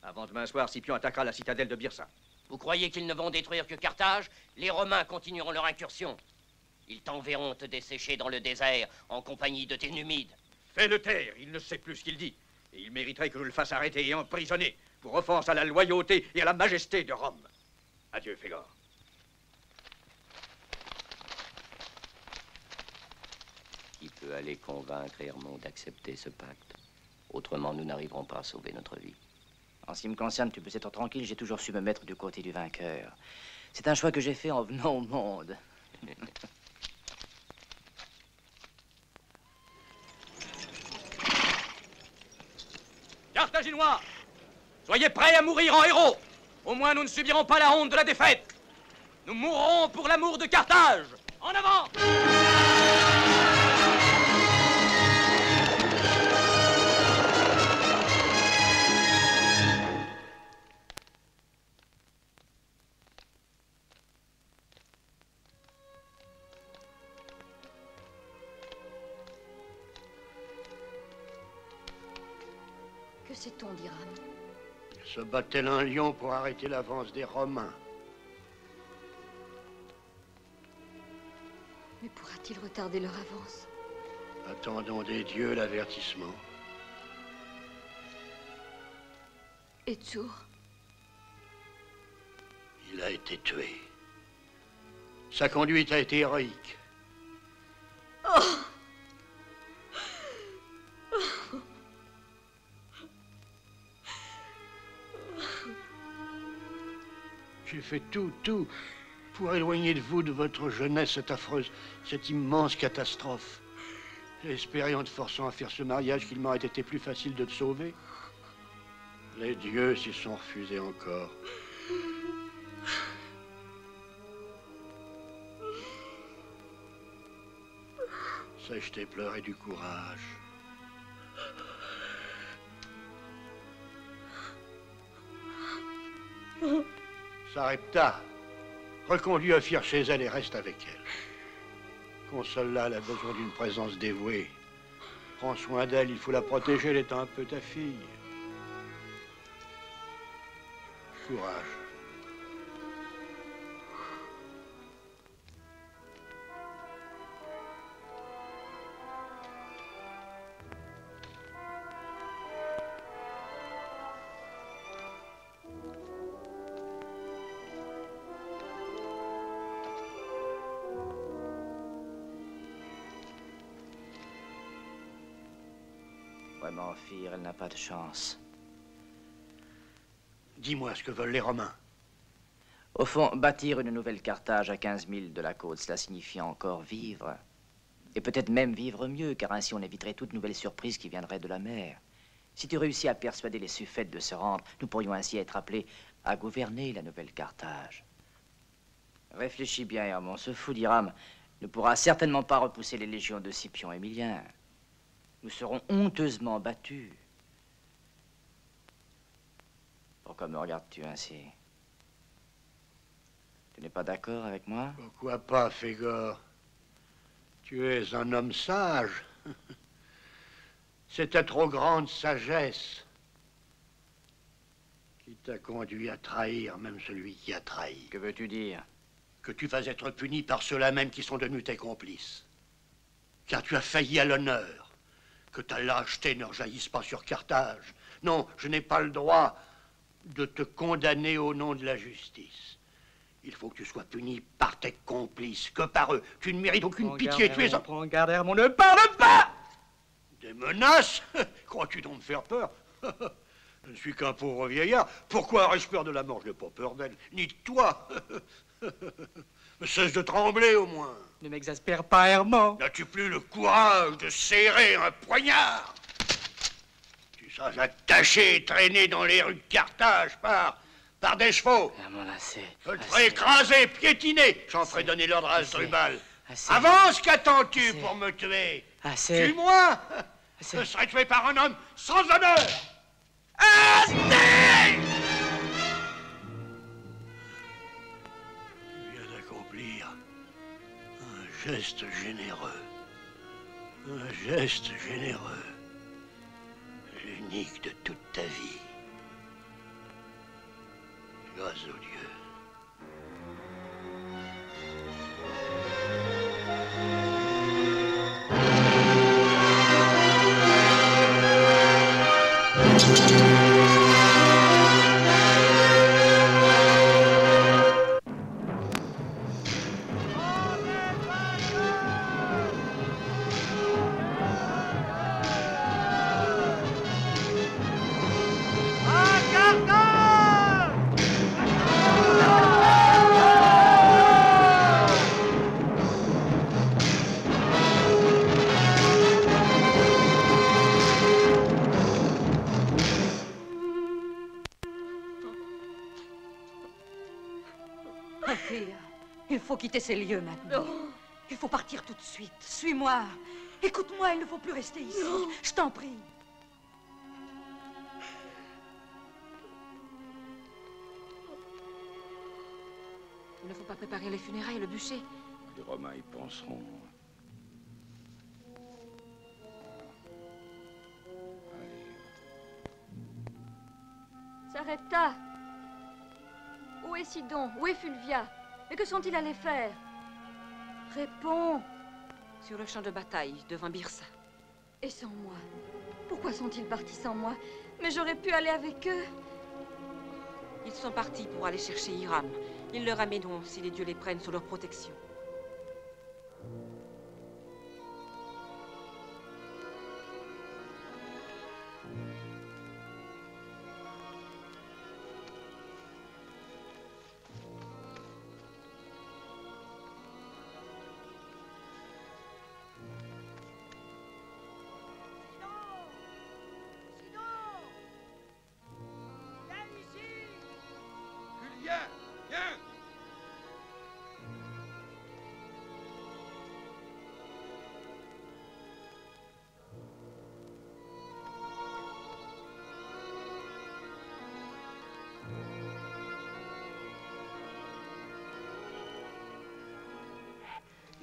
Avant demain soir, Scipion attaquera la citadelle de Byrsa. Vous croyez qu'ils ne vont détruire que Carthage? Les Romains continueront leur incursion. Ils t'enverront te dessécher dans le désert en compagnie de tes Numides. Fais-le taire, il ne sait plus ce qu'il dit. Et il mériterait que je le fasse arrêter et emprisonner pour offense à la loyauté et à la majesté de Rome. Adieu, Fégor. Qui peut aller convaincre Hermon d'accepter ce pacte? Autrement, nous n'arriverons pas à sauver notre vie. En ce qui me concerne, tu peux être tranquille, j'ai toujours su me mettre du côté du vainqueur. C'est un choix que j'ai fait en venant au monde. Carthaginois, soyez prêts à mourir en héros. Au moins, nous ne subirons pas la honte de la défaite. Nous mourrons pour l'amour de Carthage. En avant! Que sait-on d'Hiram? Il se bat tel un lion pour arrêter l'avance des Romains. Mais pourra-t-il retarder leur avance? Attendons des dieux l'avertissement. Et Tsur? Il a été tué. Sa conduite a été héroïque. Oh! J'ai fait tout pour éloigner de vous, de votre jeunesse, cette affreuse, cette immense catastrophe. J'ai espéré en te forçant à faire ce mariage qu'il m'aurait été plus facile de te sauver. Les dieux s'y sont refusés encore. Sais-je t'ai pleuré du courage. Sarepta, reconduis Ophir chez elle et reste avec elle. Console-la, elle a besoin d'une présence dévouée. Prends soin d'elle, il faut la protéger, elle est un peu ta fille. Courage. Vraiment, Ophir, elle n'a pas de chance. Dis-moi ce que veulent les Romains. Au fond, bâtir une nouvelle Carthage à 15 000 de la côte, cela signifie encore vivre. Et peut-être même vivre mieux, car ainsi on éviterait toute nouvelle surprise qui viendrait de la mer. Si tu réussis à persuader les suffètes de se rendre, nous pourrions ainsi être appelés à gouverner la nouvelle Carthage. Réfléchis bien, Hermon, ce fou d'Hiram ne pourra certainement pas repousser les légions de Scipion Émilien. Nous serons honteusement battus. Pourquoi me regardes-tu ainsi? Tu n'es pas d'accord avec moi? Pourquoi pas, Fégor? Tu es un homme sage. C'est ta trop grande sagesse qui t'a conduit à trahir même celui qui a trahi. Que veux-tu dire? Que tu vas être puni par ceux-là même qui sont devenus tes complices. Car tu as failli à l'honneur. Que ta lâcheté ne rejaillisse pas sur Carthage. Non, je n'ai pas le droit de te condamner au nom de la justice. Il faut que tu sois puni par tes complices, que par eux. Tu ne mérites aucune pitié, tu es un... Prends garde, Hermon, ne parle pas! Des menaces? Crois-tu donc me faire peur? Je ne suis qu'un pauvre vieillard. Pourquoi aurais-je peur de la mort? Je n'ai pas peur d'elle, ni de toi. Mais cesse de trembler, au moins. Ne m'exaspère pas, Hermon. N'as-tu plus le courage de serrer un poignard? Tu seras attaché et traîné dans les rues de Carthage par des chevaux. Hermon, assez. Je te ferai écraser, piétiner. J'en ferai donner l'ordre à Asdrubal. Assez. Avance, qu'attends-tu pour me tuer? Assez. Tue-moi. Je serai tué par un homme sans honneur. Tu viens d'accomplir un geste généreux. Un geste généreux. L'unique de toute ta vie. Grâce au Dieu. Il faut quitter ces lieux maintenant. Non. Il faut partir tout de suite. Suis-moi. Écoute-moi, il ne faut plus rester ici. Non. Je t'en prie. Il ne faut pas préparer les funérailles, le bûcher. Les Romains y penseront. S'arrêta. Où est Sidon? Où est Fulvia? Mais que sont-ils allés faire? Réponds. Sur le champ de bataille, devant Byrsa. Et sans moi? Pourquoi sont-ils partis sans moi? Mais j'aurais pu aller avec eux. Ils sont partis pour aller chercher Hiram. Ils le ramèneront si les dieux les prennent sous leur protection.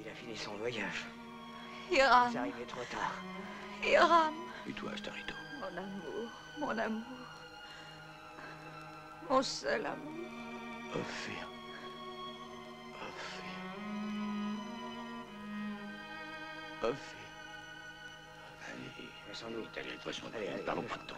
Il a fini son voyage. Hiram. C'est arrivé trop tard. Hiram. Et toi, Astarito? Mon amour, mon amour. Mon seul amour. Ophir. Ophir. Allez, sans nous. Allez, le poisson, allez, parlons pas de temps.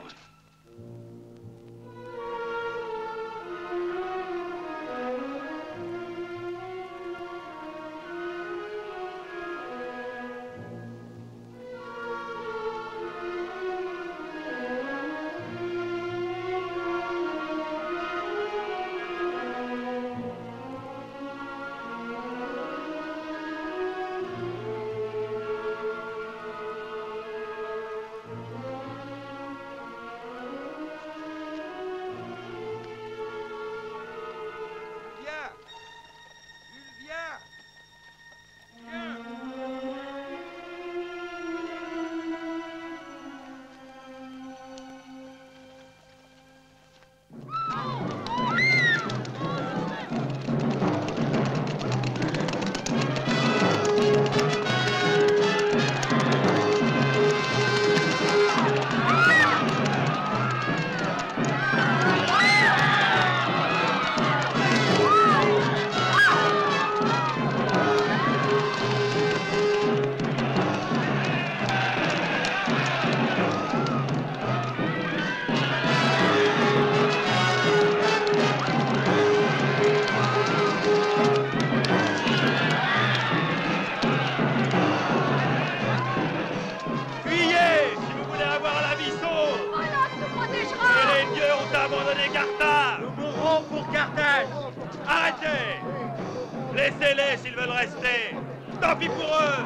à abandonner Carthage. Nous mourrons pour Carthage. Arrêtez. Laissez-les s'ils veulent rester. Tant pis pour eux.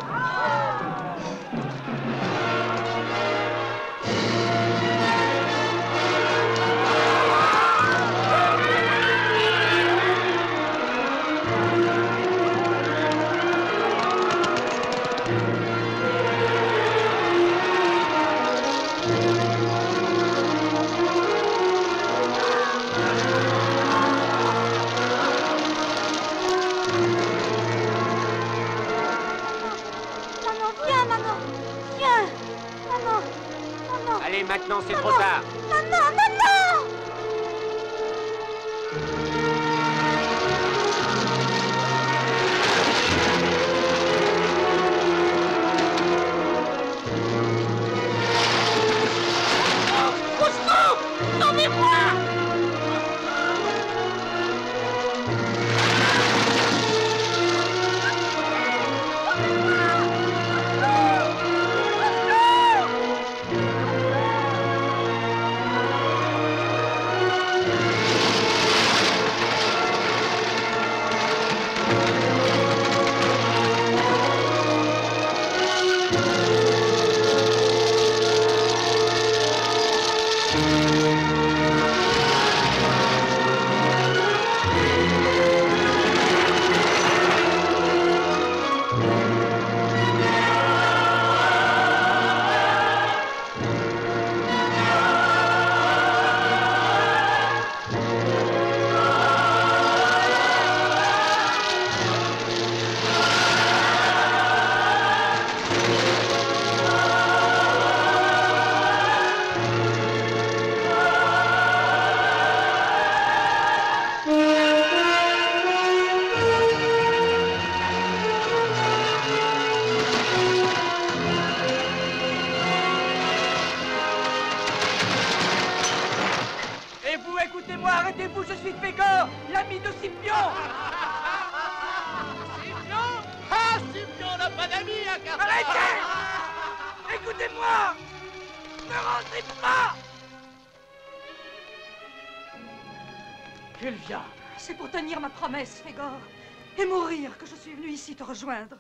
Allez, maintenant, c'est trop tard. Maman, maman! Au secours! Sauvez-moi! Écoutez-moi, arrêtez-vous, je suis Pégor, l'ami de Scipion. Scipion? Ah, Scipion n'a pas d'amis à Carthage. Arrêtez! Écoutez-moi! Ne rentrez pas! Fulvia, c'est pour tenir ma promesse, Fégor, et mourir que je suis venu ici te rejoindre.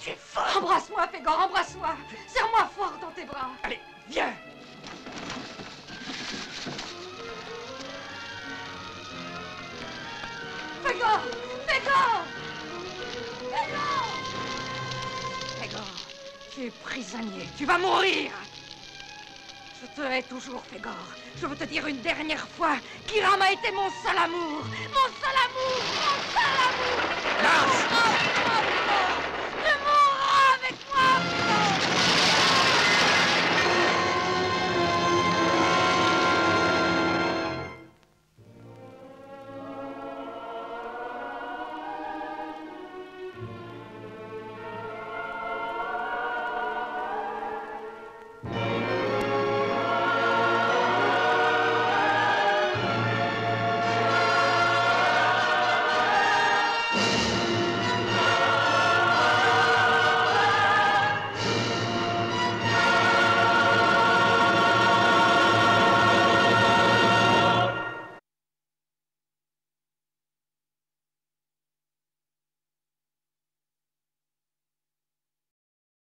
Tu es folle! Embrasse-moi, Fégor, embrasse-moi! Serre-moi fort dans tes bras! Allez, viens! Fégor! Fégor! Fégor! Fégor, tu es prisonnier, tu vas mourir! Je te hais toujours, Fégor. Je veux te dire une dernière fois qu'Hiram a été mon seul amour! Mon seul amour! Mon seul amour! Lâche!